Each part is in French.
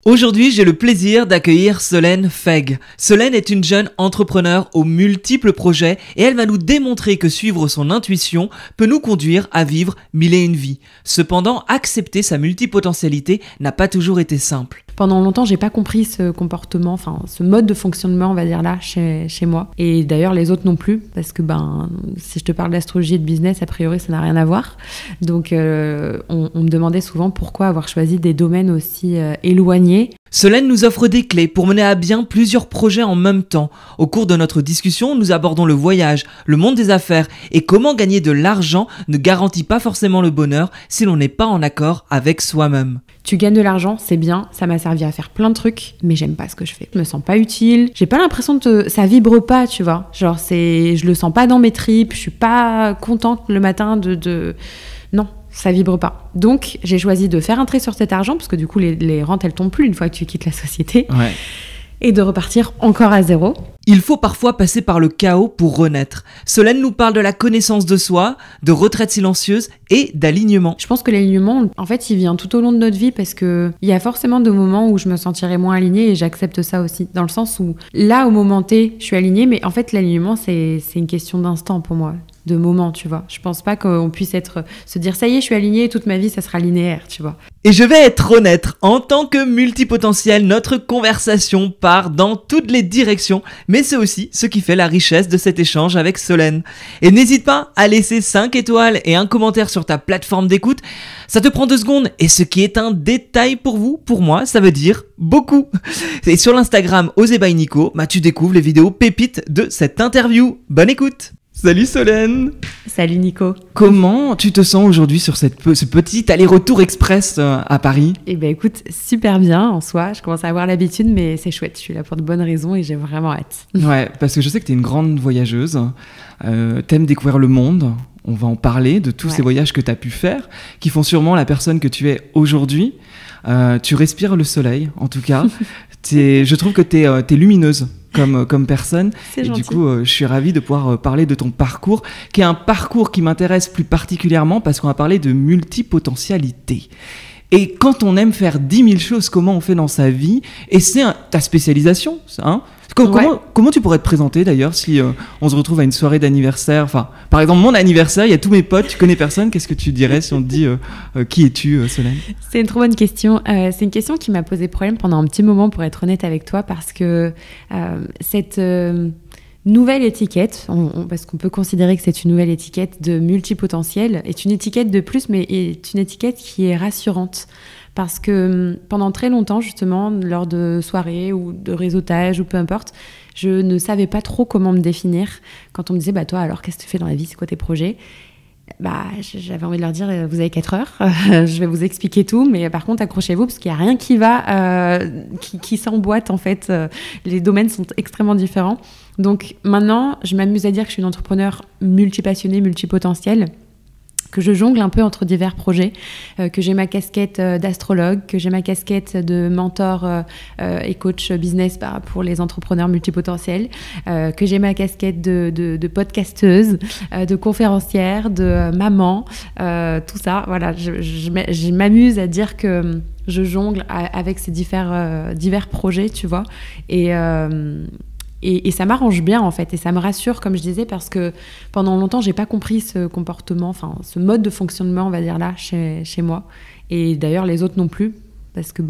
Aujourd'hui, j'ai le plaisir d'accueillir Solène Feg. Solène est une jeune entrepreneur aux multiples projets et elle va nous démontrer que suivre son intuition peut nous conduire à vivre mille et une vies. Cependant, accepter sa multipotentialité n'a pas toujours été simple. Pendant longtemps, j'ai pas compris ce comportement, ce mode de fonctionnement, on va dire là, chez moi. Et d'ailleurs, les autres non plus, parce que si je te parle d'astrologie et de business, a priori, ça n'a rien à voir. Donc, on me demandait souvent pourquoi avoir choisi des domaines aussi éloignés. Solène nous offre des clés pour mener à bien plusieurs projets en même temps. Au cours de notre discussion, nous abordons le voyage, le monde des affaires et comment gagner de l'argent ne garantit pas forcément le bonheur si l'on n'est pas en accord avec soi-même. Tu gagnes de l'argent, c'est bien, ça m'a servi à faire plein de trucs, mais j'aime pas ce que je fais. Je me sens pas utile, j'ai pas l'impression ça vibre pas, tu vois. Genre, je le sens pas dans mes tripes, je suis pas contente le matin Non, ça vibre pas. Donc, j'ai choisi de faire un trait sur cet argent, parce que du coup, les rentes, elles tombent plus une fois que tu quittes la société. Ouais. Et de repartir encore à zéro. Il faut parfois passer par le chaos pour renaître. Solène nous parle de la connaissance de soi, de retraite silencieuse et d'alignement. Je pense que l'alignement, en fait, il vient tout au long de notre vie parce que il y a forcément des moments où je me sentirai moins alignée et j'accepte ça aussi. Dans le sens où, là, au moment T, je suis alignée, mais en fait, l'alignement, c'est une question d'instant pour moi. De moment, tu vois. Je pense pas qu'on puisse se dire ça y est, je suis alignée, toute ma vie, ça sera linéaire, tu vois. Et je vais être honnête, en tant que multipotentiel, notre conversation part dans toutes les directions, mais c'est aussi ce qui fait la richesse de cet échange avec Solène. Et n'hésite pas à laisser 5 étoiles et un commentaire sur ta plateforme d'écoute. Ça te prend 2 secondes, et ce qui est un détail pour vous, pour moi, ça veut dire beaucoup. Et sur l'Instagram Osez by Nico, tu découvres les vidéos pépites de cette interview. Bonne écoute! Salut Solène! Salut Nico! Comment tu te sens aujourd'hui sur ce petit aller-retour express à Paris? Eh ben écoute, super bien en soi, je commence à avoir l'habitude, mais c'est chouette, je suis là pour de bonnes raisons et j'ai vraiment hâte. Ouais, parce que je sais que tu es une grande voyageuse, t'aimes découvrir le monde, on va en parler de tous ces voyages que tu as pu faire, qui font sûrement la personne que tu es aujourd'hui. Tu respires le soleil, en tout cas. Je trouve que t'es lumineuse comme personne. C'est gentil. Du coup, je suis ravie de pouvoir parler de ton parcours, qui est un parcours qui m'intéresse plus particulièrement parce qu'on va parler de multipotentialité. Et quand on aime faire 10 000 choses, comment on fait dans sa vie? Et c'est ta spécialisation, ça, hein? Comment tu pourrais te présenter d'ailleurs si on se retrouve à une soirée d'anniversaire? Enfin, par exemple, mon anniversaire, il y a tous mes potes, tu connais personne, qu'est-ce que tu dirais si on te dit qui es-tu, Solène? C'est une trop bonne question. C'est une question qui m'a posé problème pendant un petit moment, pour être honnête avec toi, parce que cette nouvelle étiquette, parce qu'on peut considérer que c'est une nouvelle étiquette de multipotentiel, est une étiquette de plus, mais est une étiquette qui est rassurante. Parce que pendant très longtemps, justement, lors de soirées ou de réseautage ou peu importe, je ne savais pas trop comment me définir. Quand on me disait, toi, alors, qu'est-ce que tu fais dans la vie? C'est quoi tes projets? J'avais envie de leur dire, vous avez 4 heures, je vais vous expliquer tout, mais par contre, accrochez-vous, parce qu'il n'y a rien qui va, qui s'emboîte, en fait. Les domaines sont extrêmement différents. Donc maintenant, je m'amuse à dire que je suis une entrepreneur multipassionnée, multipotentielle, que je jongle un peu entre divers projets, que j'ai ma casquette d'astrologue, que j'ai ma casquette de mentor et coach business pour les entrepreneurs multipotentiels, que j'ai ma casquette de podcasteuse, de conférencière, de maman, tout ça. Voilà, je m'amuse à dire que je jongle avec ces divers projets, tu vois, et ça m'arrange bien, en fait, et ça me rassure, comme je disais, parce que pendant longtemps, j'ai pas compris ce comportement, ce mode de fonctionnement, on va dire là, chez moi. Et d'ailleurs, les autres non plus, parce que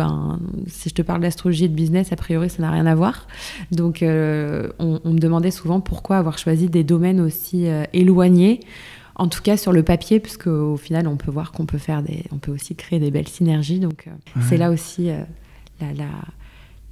si je te parle d'astrologie et de business, a priori, ça n'a rien à voir. Donc, on me demandait souvent pourquoi avoir choisi des domaines aussi éloignés, en tout cas sur le papier, parce qu'au final, on peut voir qu'on peut on peut aussi créer des belles synergies. Donc, c'est là aussi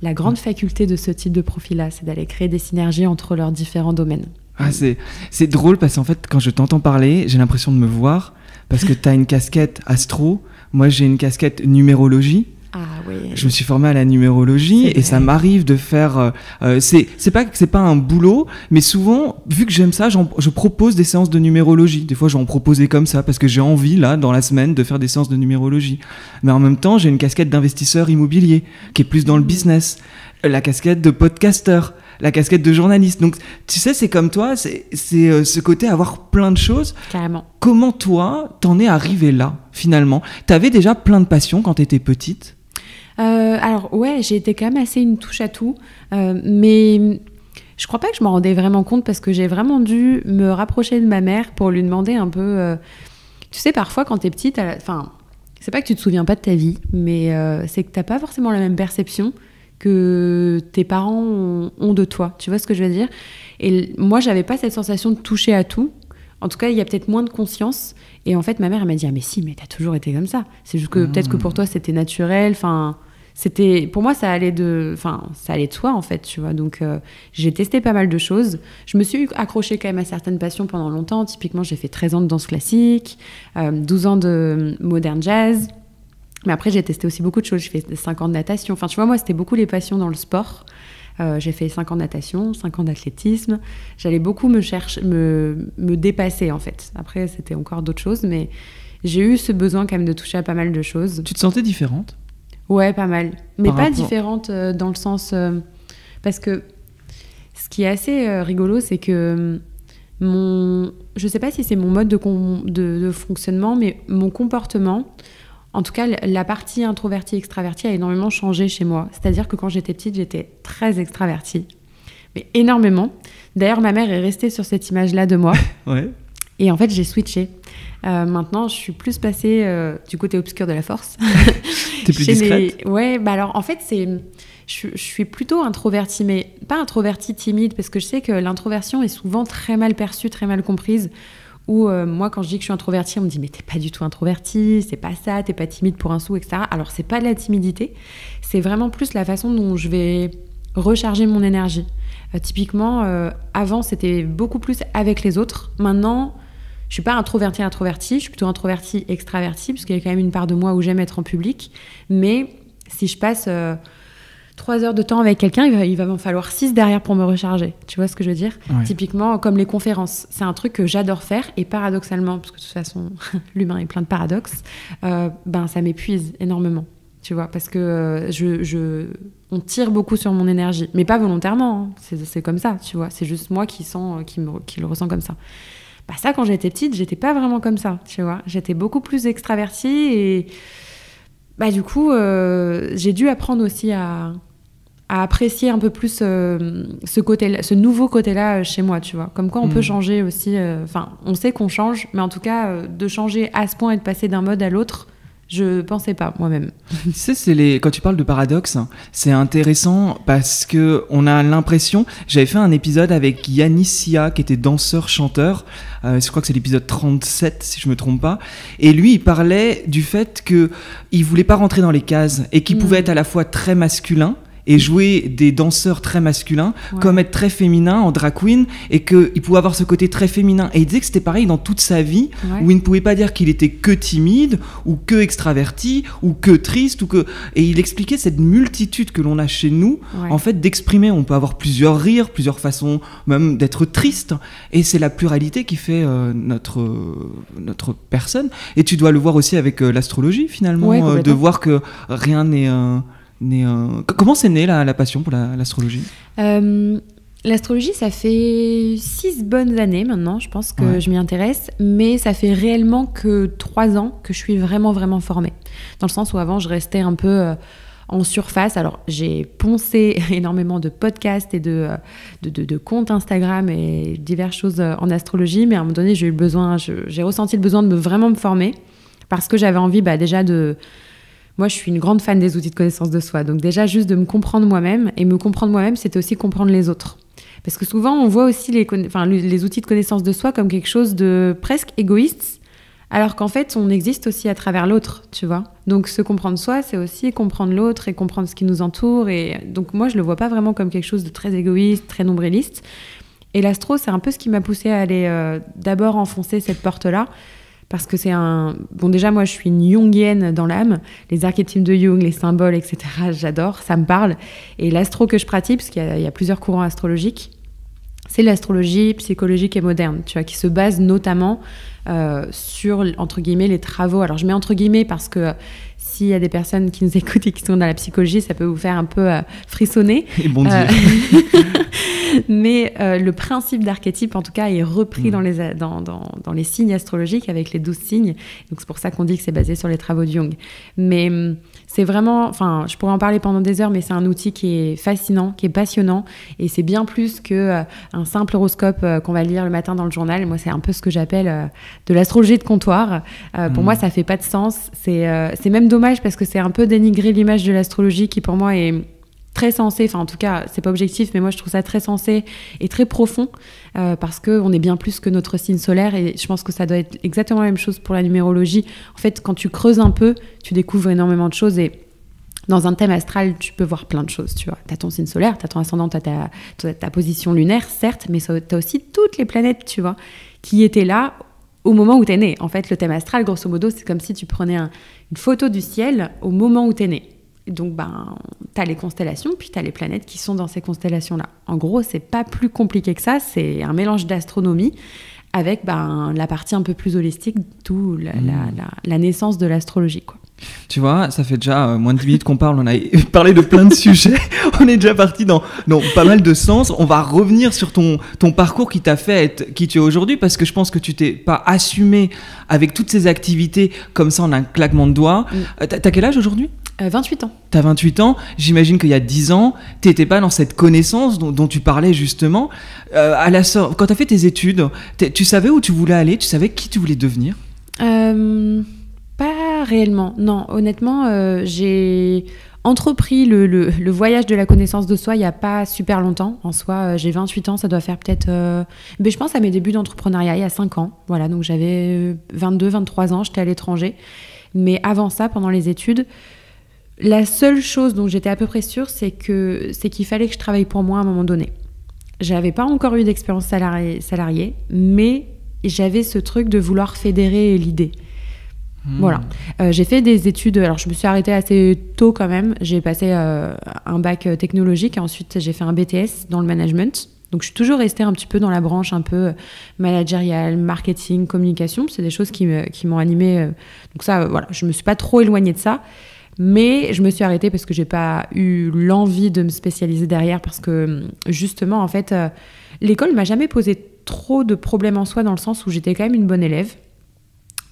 la grande faculté de ce type de profil-là, c'est d'aller créer des synergies entre leurs différents domaines. C'est drôle parce qu'en fait, quand je t'entends parler, j'ai l'impression de me voir parce que tu as une casquette astro, moi j'ai une casquette numérologie. Ah oui. Je me suis formé à la numérologie et ça m'arrive de faire. C'est pas un boulot, mais souvent, vu que j'aime ça, je propose des séances de numérologie. Des fois, j'en proposais comme ça parce que j'ai envie là, dans la semaine, de faire des séances de numérologie. Mais en même temps, j'ai une casquette d'investisseur immobilier qui est plus dans le business, la casquette de podcasteur, la casquette de journaliste. Donc, tu sais, c'est comme toi, c'est ce côté avoir plein de choses. Carrément. Comment toi, t'en es arrivé là, finalement? T'avais déjà plein de passions quand t'étais petite? Alors ouais, j'ai été quand même assez une touche à tout, mais je crois pas que je m'en rendais vraiment compte parce que j'ai vraiment dû me rapprocher de ma mère pour lui demander un peu... Tu sais, parfois quand t'es petite, enfin, c'est pas que tu te souviens pas de ta vie, mais c'est que t'as pas forcément la même perception que tes parents ont de toi. Tu vois ce que je veux dire? Et moi, j'avais pas cette sensation de toucher à tout. En tout cas, il y a peut-être moins de conscience. Et en fait, ma mère, elle m'a dit « Ah mais si, mais t'as toujours été comme ça. C'est juste que peut-être que pour toi, c'était naturel. » Enfin, pour moi, ça allait de soi, en fait, tu vois. Donc, j'ai testé pas mal de choses. Je me suis accrochée quand même à certaines passions pendant longtemps. Typiquement, j'ai fait 13 ans de danse classique, 12 ans de modern jazz. Mais après, j'ai testé aussi beaucoup de choses. J'ai fait 5 ans de natation. Enfin, tu vois, moi, c'était beaucoup les passions dans le sport. J'ai fait 5 ans de natation, 5 ans d'athlétisme. J'allais beaucoup me dépasser, en fait. Après, c'était encore d'autres choses, mais j'ai eu ce besoin quand même de toucher à pas mal de choses. Tu te sentais différente ? Ouais, pas mal. Mais pas différente dans le sens... parce que ce qui est assez rigolo, c'est que je sais pas si c'est mon mode de fonctionnement, mais mon comportement... En tout cas, la partie introvertie-extravertie a énormément changé chez moi. C'est-à-dire que quand j'étais petite, j'étais très extravertie. Mais énormément. D'ailleurs, ma mère est restée sur cette image-là de moi. Ouais. Et en fait, j'ai switché. Maintenant, je suis plus passée du côté obscur de la force. T'es plus discrète ? Ouais, bah alors, en fait, je suis plutôt introvertie, mais pas introvertie timide, parce que je sais que l'introversion est souvent très mal perçue, très mal comprise. Où moi, quand je dis que je suis introvertie, on me dit « Mais t'es pas du tout introvertie, c'est pas ça, t'es pas timide pour un sou, etc. » Alors, c'est pas de la timidité, c'est vraiment plus la façon dont je vais recharger mon énergie. Typiquement, avant, c'était beaucoup plus avec les autres. Maintenant, je suis pas introvertie, je suis plutôt introvertie-extravertie, parce qu'il y a quand même une part de moi où j'aime être en public. Mais si je passe 3 heures de temps avec quelqu'un, il va m'en falloir 6 derrière pour me recharger. Tu vois ce que je veux dire ? Ouais. Typiquement, comme les conférences. C'est un truc que j'adore faire. Et paradoxalement, parce que de toute façon, l'humain est plein de paradoxes, ça m'épuise énormément. Tu vois, parce que on tire beaucoup sur mon énergie. Mais pas volontairement. Hein. C'est comme ça, tu vois. C'est juste moi qui le ressens comme ça. Ça, quand j'étais petite, j'étais pas vraiment comme ça, tu vois. J'étais beaucoup plus extravertie et... du coup, j'ai dû apprendre aussi à apprécier un peu plus ce côté-là, ce nouveau côté-là chez moi, tu vois. Comme quoi, on peut changer aussi... on sait qu'on change, mais en tout cas, de changer à ce point et de passer d'un mode à l'autre, je pensais pas, moi-même. Tu sais, quand tu parles de paradoxe, c'est intéressant parce que on a l'impression... J'avais fait un épisode avec Yannis Sia, qui était danseur-chanteur. Je crois que c'est l'épisode 37, si je me trompe pas. Et lui, il parlait du fait qu'il voulait pas rentrer dans les cases et qu'il pouvait être à la fois très masculin et jouer des danseurs très masculins, comme être très féminin en drag queen, et qu'il pouvait avoir ce côté très féminin. Et il disait que c'était pareil dans toute sa vie, où il ne pouvait pas dire qu'il était que timide, ou que extraverti, ou que triste, et il expliquait cette multitude que l'on a chez nous, en fait, d'exprimer. On peut avoir plusieurs rires, plusieurs façons même d'être triste, et c'est la pluralité qui fait notre personne. Et tu dois le voir aussi avec l'astrologie, finalement, de voir que rien n'est... Comment c'est né la passion pour l'astrologie ? L'astrologie, ça fait 6 bonnes années maintenant, je pense que je m'y intéresse, mais ça fait réellement que 3 ans que je suis vraiment, vraiment formée. Dans le sens où avant, je restais un peu en surface. Alors, j'ai poncé énormément de podcasts et de comptes Instagram et diverses choses en astrologie, mais à un moment donné, j'ai ressenti le besoin de vraiment me former, parce que j'avais envie déjà de... Moi, je suis une grande fan des outils de connaissance de soi. Donc déjà, juste de me comprendre moi-même. Et me comprendre moi-même, c'était aussi comprendre les autres. Parce que souvent, on voit aussi les outils de connaissance de soi comme quelque chose de presque égoïste, alors qu'en fait, on existe aussi à travers l'autre, tu vois. Donc se comprendre soi, c'est aussi comprendre l'autre et comprendre ce qui nous entoure. Et donc moi, je le vois pas vraiment comme quelque chose de très égoïste, très nombriliste. Et l'astro, c'est un peu ce qui m'a poussée à aller d'abord enfoncer cette porte-là. Parce que déjà, moi, je suis une jungienne dans l'âme. Les archétypes de Jung, les symboles, etc., j'adore, ça me parle. Et l'astro que je pratique, parce qu'il y a plusieurs courants astrologiques, c'est l'astrologie psychologique et moderne, tu vois, qui se base notamment sur, entre guillemets, les travaux. Alors, je mets entre guillemets parce que s'il y a des personnes qui nous écoutent et qui sont dans la psychologie, ça peut vous faire un peu frissonner. Et bondir. Mais le principe d'archétype, en tout cas, est repris dans les signes astrologiques avec les 12 signes. Donc c'est pour ça qu'on dit que c'est basé sur les travaux de Jung. Mais c'est vraiment, enfin, je pourrais en parler pendant des heures, mais c'est un outil qui est fascinant, qui est passionnant, et c'est bien plus que un simple horoscope qu'on va lire le matin dans le journal. Moi, c'est un peu ce que j'appelle de l'astrologie de comptoir. Pour moi, ça fait pas de sens. C'est même dommage parce que c'est un peu dénigrer l'image de l'astrologie qui, pour moi, est très sensé, enfin en tout cas c'est pas objectif, mais moi je trouve ça très sensé et très profond parce qu'on est bien plus que notre signe solaire, et je pense que ça doit être exactement la même chose pour la numérologie. En fait, quand tu creuses un peu, tu découvres énormément de choses, et dans un thème astral, tu peux voir plein de choses, tu vois. T'as ton signe solaire, t'as ton ascendant, t'as ta position lunaire, certes, mais t'as aussi toutes les planètes, tu vois, qui étaient là au moment où t'es né. En fait, le thème astral, grosso modo, c'est comme si tu prenais une photo du ciel au moment où t'es né. Donc, t'as les constellations, puis t'as les planètes qui sont dans ces constellations-là. En gros, c'est pas plus compliqué que ça. C'est un mélange d'astronomie avec la partie un peu plus holistique, d'où la naissance de l'astrologie, quoi. Tu vois, ça fait déjà moins de 10 minutes qu'on parle, on a parlé de plein de sujets, on est déjà parti dans pas mal de sens. On va revenir sur ton parcours qui t'a fait être qui tu es aujourd'hui, parce que je pense que tu t'es pas assumé avec toutes ces activités comme ça en un claquement de doigts. T'as quel âge aujourd'hui ? 28 ans. T'as 28 ans, j'imagine qu'il y a 10 ans, t'étais pas dans cette connaissance dont tu parlais justement. Quand t'as fait tes études, tu savais où tu voulais aller, tu savais qui tu voulais devenir ? Pas réellement, non. Honnêtement, j'ai entrepris le voyage de la connaissance de soi il n'y a pas super longtemps. En soi, j'ai 28 ans, ça doit faire peut-être... mais je pense à mes débuts d'entrepreneuriat il y a 5 ans. Voilà, donc j'avais 22, 23 ans, j'étais à l'étranger. Mais avant ça, pendant les études, la seule chose dont j'étais à peu près sûre, c'est qu'il fallait que je travaille pour moi à un moment donné. J'avais pas encore eu d'expérience salariée, mais j'avais ce truc de vouloir fédérer l'idée. Voilà. J'ai fait des études, alors je me suis arrêtée assez tôt quand même. J'ai passé un bac technologique et ensuite j'ai fait un BTS dans le management. Donc je suis toujours restée un petit peu dans la branche un peu managériale, marketing, communication. C'est des choses qui m'ont animée. Donc ça, voilà, je me suis pas trop éloignée de ça. Mais je me suis arrêtée parce que j'ai pas eu l'envie de me spécialiser derrière, parce que justement, en fait, l'école m'a jamais posé trop de problèmes en soi, dans le sens où j'étais quand même une bonne élève.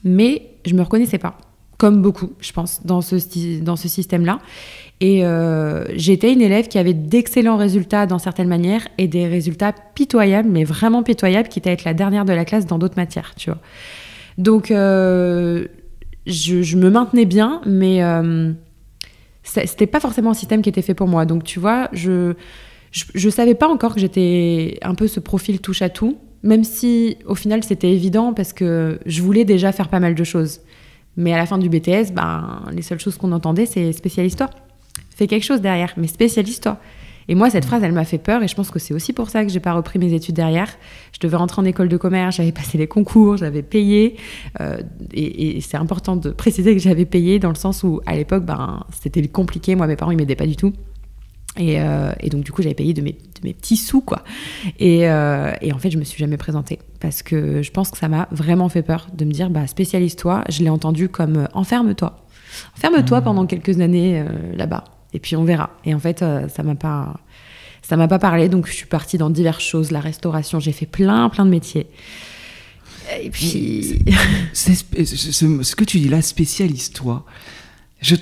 Mais je me reconnaissais pas, comme beaucoup, je pense, dans ce système-là. Et j'étais une élève qui avait d'excellents résultats dans certaines manières et des résultats pitoyables, mais vraiment pitoyables, quitte à être la dernière de la classe dans d'autres matières, tu vois. Donc, je me maintenais bien, mais c'était pas forcément un système qui était fait pour moi. Donc, tu vois, je savais pas encore que j'étais un peu ce profil touche à tout. Même si, au final, c'était évident parce que je voulais déjà faire pas mal de choses. Mais à la fin du BTS, les seules choses qu'on entendait, c'est spécialise-toi. Fais quelque chose derrière, mais spécialise-toi. Et moi, cette phrase, elle m'a fait peur, et je pense que c'est aussi pour ça que j'ai pas repris mes études derrière. Je devais rentrer en école de commerce, j'avais passé les concours, j'avais payé. Et c'est important de préciser que j'avais payé, dans le sens où, à l'époque, c'était compliqué. Moi, mes parents, ils m'aidaient pas du tout. Et donc du coup j'avais payé de mes petits sous, quoi, et en fait je me suis jamais présentée parce que je pense que ça m'a vraiment fait peur de me dire spécialise-toi. Je l'ai entendu comme enferme-toi pendant quelques années là-bas, et puis on verra. Et en fait ça m'a pas parlé, donc je suis partie dans diverses choses, la restauration, j'ai fait plein de métiers. Et puis ce que tu dis là, spécialise-toi.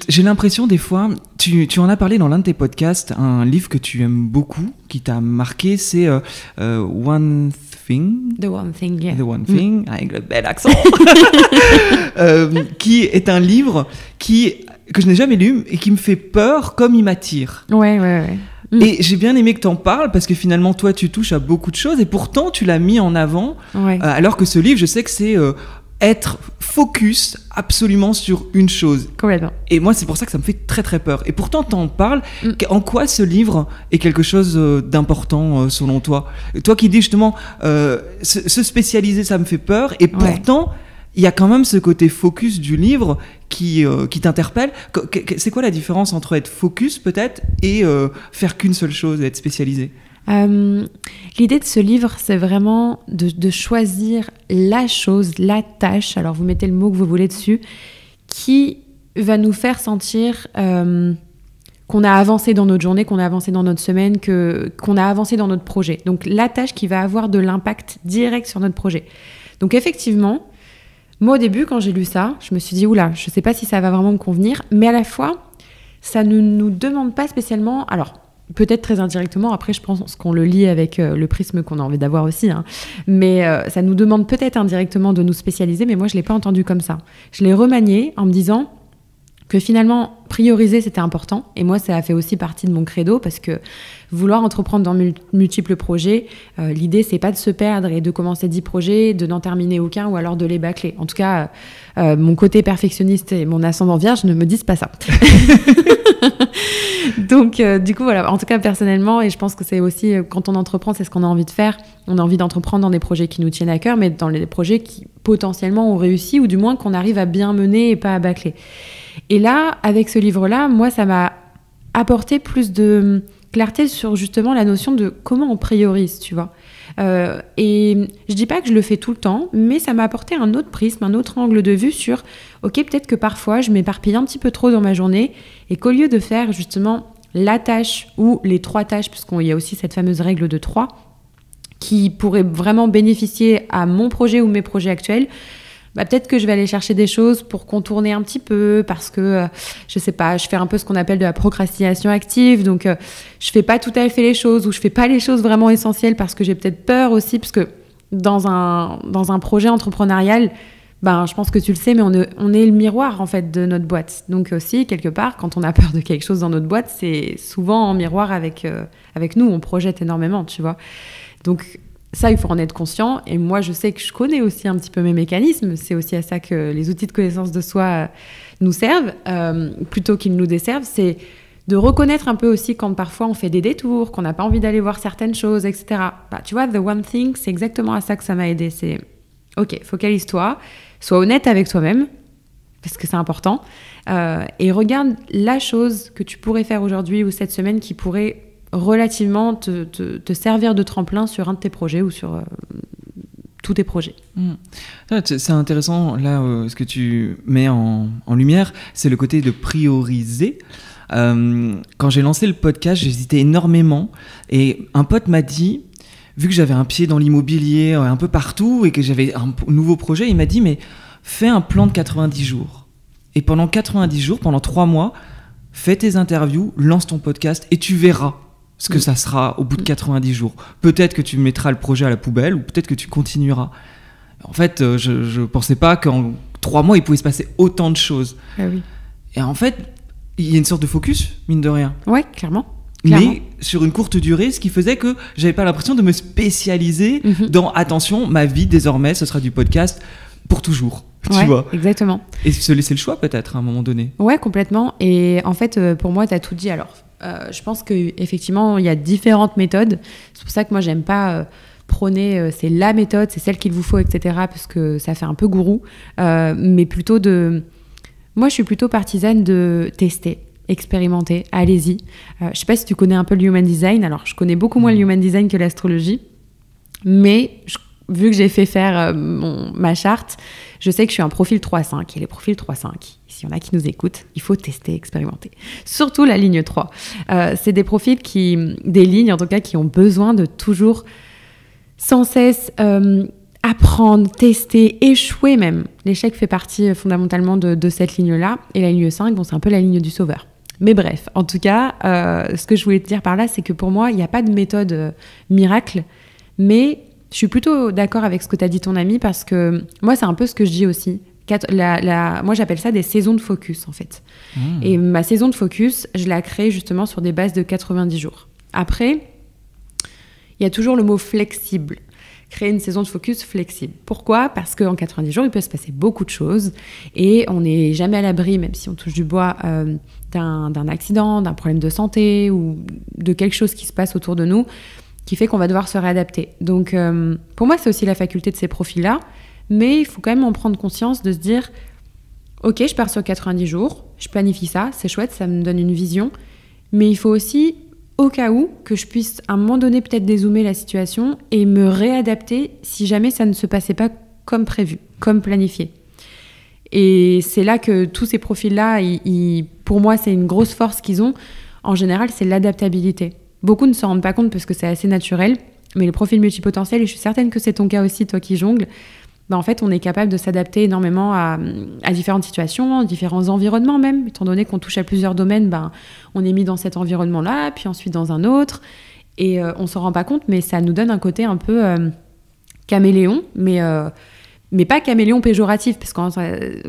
J'ai l'impression des fois, tu en as parlé dans l'un de tes podcasts, un livre que tu aimes beaucoup, qui t'a marqué, c'est One Thing. The One Thing, yeah. The One Thing, avec le bel accent. Qui est un livre que je n'ai jamais lu et qui me fait peur comme il m'attire. Ouais. Et j'ai bien aimé que t'en parles, parce que finalement, toi, tu touches à beaucoup de choses, et pourtant, tu l'as mis en avant, alors que ce livre, je sais que c'est... être focus absolument sur une chose. Complètement. Et moi, c'est pour ça que ça me fait très très peur. Et pourtant, t'en parles. En quoi ce livre est quelque chose d'important selon toi ? Toi qui dis justement, se spécialiser, ça me fait peur. Et pourtant, il y a quand même ce côté focus du livre qui t'interpelle. C'est quoi la différence entre être focus peut-être et faire qu'une seule chose et être spécialisé ? L'idée de ce livre, c'est vraiment de choisir la chose, la tâche, alors vous mettez le mot que vous voulez dessus, qui va nous faire sentir qu'on a avancé dans notre journée, qu'on a avancé dans notre semaine, qu'on a avancé dans notre projet. Donc la tâche qui va avoir de l'impact direct sur notre projet. Donc effectivement, moi au début quand j'ai lu ça, je me suis dit oula, je sais pas si ça va vraiment me convenir, mais à la fois ça ne nous demande pas spécialement, alors peut-être très indirectement, après je pense qu'on le lit avec le prisme qu'on a envie d'avoir aussi, hein. Mais ça nous demande peut-être indirectement de nous spécialiser, mais moi je l'ai pas entendu comme ça. Je l'ai remanié en me disant que finalement prioriser c'était important, et moi ça a fait aussi partie de mon credo, parce que vouloir entreprendre dans multiples projets, l'idée c'est pas de se perdre et de commencer 10 projets, de n'en terminer aucun ou alors de les bâcler. En tout cas, mon côté perfectionniste et mon ascendant vierge ne me disent pas ça. Donc du coup voilà, en tout cas personnellement, et je pense que c'est aussi quand on entreprend, c'est ce qu'on a envie de faire, on a envie d'entreprendre dans des projets qui nous tiennent à cœur, mais dans les projets qui potentiellement ont réussi, ou du moins qu'on arrive à bien mener et pas à bâcler. Et là, avec ce livre-là, moi ça m'a apporté plus de clarté sur justement la notion de comment on priorise, tu vois. Et je dis pas que je le fais tout le temps, mais ça m'a apporté un autre prisme, un autre angle de vue sur, ok, peut-être que parfois je m'éparpille un petit peu trop dans ma journée, et qu'au lieu de faire justement la tâche ou les 3 tâches, puisqu'il y a aussi cette fameuse règle de 3, qui pourrait vraiment bénéficier à mon projet ou mes projets actuels, bah peut-être que je vais aller chercher des choses pour contourner un petit peu, parce que je sais pas, je fais un peu ce qu'on appelle de la procrastination active, donc je fais pas tout à fait les choses, ou je fais pas les choses vraiment essentielles parce que j'ai peut-être peur aussi, parce que dans un projet entrepreneurial, ben je pense que tu le sais, mais on est le miroir en fait de notre boîte. Donc aussi quelque part, quand on a peur de quelque chose dans notre boîte, c'est souvent en miroir avec nous, on projette énormément, tu vois. Donc ça, il faut en être conscient. Et moi, je sais que je connais aussi un petit peu mes mécanismes. C'est aussi à ça que les outils de connaissance de soi nous servent, plutôt qu'ils nous desservent. C'est de reconnaître un peu aussi quand parfois on fait des détours, qu'on n'a pas envie d'aller voir certaines choses, etc. Bah, tu vois, The One Thing, c'est exactement à ça que ça m'a aidé. C'est, ok, focalise-toi, sois honnête avec toi-même, parce que c'est important, et regarde la chose que tu pourrais faire aujourd'hui ou cette semaine qui pourrait relativement te servir de tremplin sur un de tes projets ou sur tous tes projets. C'est intéressant, là, ce que tu mets en lumière, c'est le côté de prioriser. Quand j'ai lancé le podcast, j'hésitais énormément, et un pote m'a dit, vu que j'avais un pied dans l'immobilier un peu partout et que j'avais un nouveau projet, il m'a dit, mais fais un plan de 90 jours. Et pendant 90 jours, pendant 3 mois, fais tes interviews, lance ton podcast, et tu verras ce que ça sera au bout de 90 jours. Peut-être que tu mettras le projet à la poubelle, ou peut-être que tu continueras. En fait, je pensais pas qu'en 3 mois, il pouvait se passer autant de choses. Ah oui. Et en fait, il y a une sorte de focus, mine de rien. Ouais, clairement. Mais sur une courte durée, ce qui faisait que j'avais pas l'impression de me spécialiser dans, attention, ma vie désormais, ce sera du podcast pour toujours. Tu vois. Exactement. Et se laisser le choix peut-être à un moment donné. Ouais, complètement. Et en fait, pour moi, tu as tout dit. Alors, je pense qu'effectivement, il y a différentes méthodes. C'est pour ça que moi, j'aime pas prôner c'est la méthode, c'est celle qu'il vous faut, etc. Parce que ça fait un peu gourou. Mais plutôt moi, je suis plutôt partisane de tester, expérimenter, allez-y. Je sais pas si tu connais un peu le Human Design. Alors, je connais beaucoup moins le Human Design que l'astrologie. Mais vu que j'ai fait faire ma charte, je sais que je suis un profil 3-5. Et les profils 3-5, s'il y en a qui nous écoutent, il faut tester, expérimenter. Surtout la ligne 3. C'est des profils des lignes en tout cas, qui ont besoin de toujours, sans cesse, apprendre, tester, échouer même. L'échec fait partie fondamentalement de cette ligne-là. Et la ligne 5, bon, c'est un peu la ligne du sauveur. Mais bref, en tout cas, ce que je voulais te dire par là, c'est que pour moi, il n'y a pas de méthode miracle, mais je suis plutôt d'accord avec ce que t'as dit ton ami, parce que moi, c'est un peu ce que je dis aussi. Moi, j'appelle ça des saisons de focus, en fait. Et ma saison de focus, je la crée justement sur des bases de 90 jours. Après, il y a toujours le mot flexible. Créer une saison de focus flexible. Pourquoi ? Parce qu'en 90 jours, il peut se passer beaucoup de choses et on n'est jamais à l'abri, même si on touche du bois, d'un accident, d'un problème de santé ou de quelque chose qui se passe autour de nous, qui fait qu'on va devoir se réadapter. Donc, pour moi, c'est aussi la faculté de ces profils-là, mais il faut quand même en prendre conscience, de se dire « Ok, je pars sur 90 jours, je planifie ça, c'est chouette, ça me donne une vision, mais il faut aussi, au cas où, que je puisse à un moment donné peut-être dézoomer la situation et me réadapter si jamais ça ne se passait pas comme prévu, comme planifié. » Et c'est là que tous ces profils-là, pour moi, c'est une grosse force qu'ils ont. en général, c'est l'adaptabilité. Beaucoup ne s'en rendent pas compte parce que c'est assez naturel, mais les profils multipotentiels, et je suis certaine que c'est ton cas aussi, toi qui jongles, en fait, on est capable de s'adapter énormément à différentes situations, différents environnements même. Étant donné qu'on touche à plusieurs domaines, on est mis dans cet environnement-là, puis ensuite dans un autre. Et on s'en rend pas compte, mais ça nous donne un côté un peu caméléon, mais pas caméléon péjoratif, parce qu'en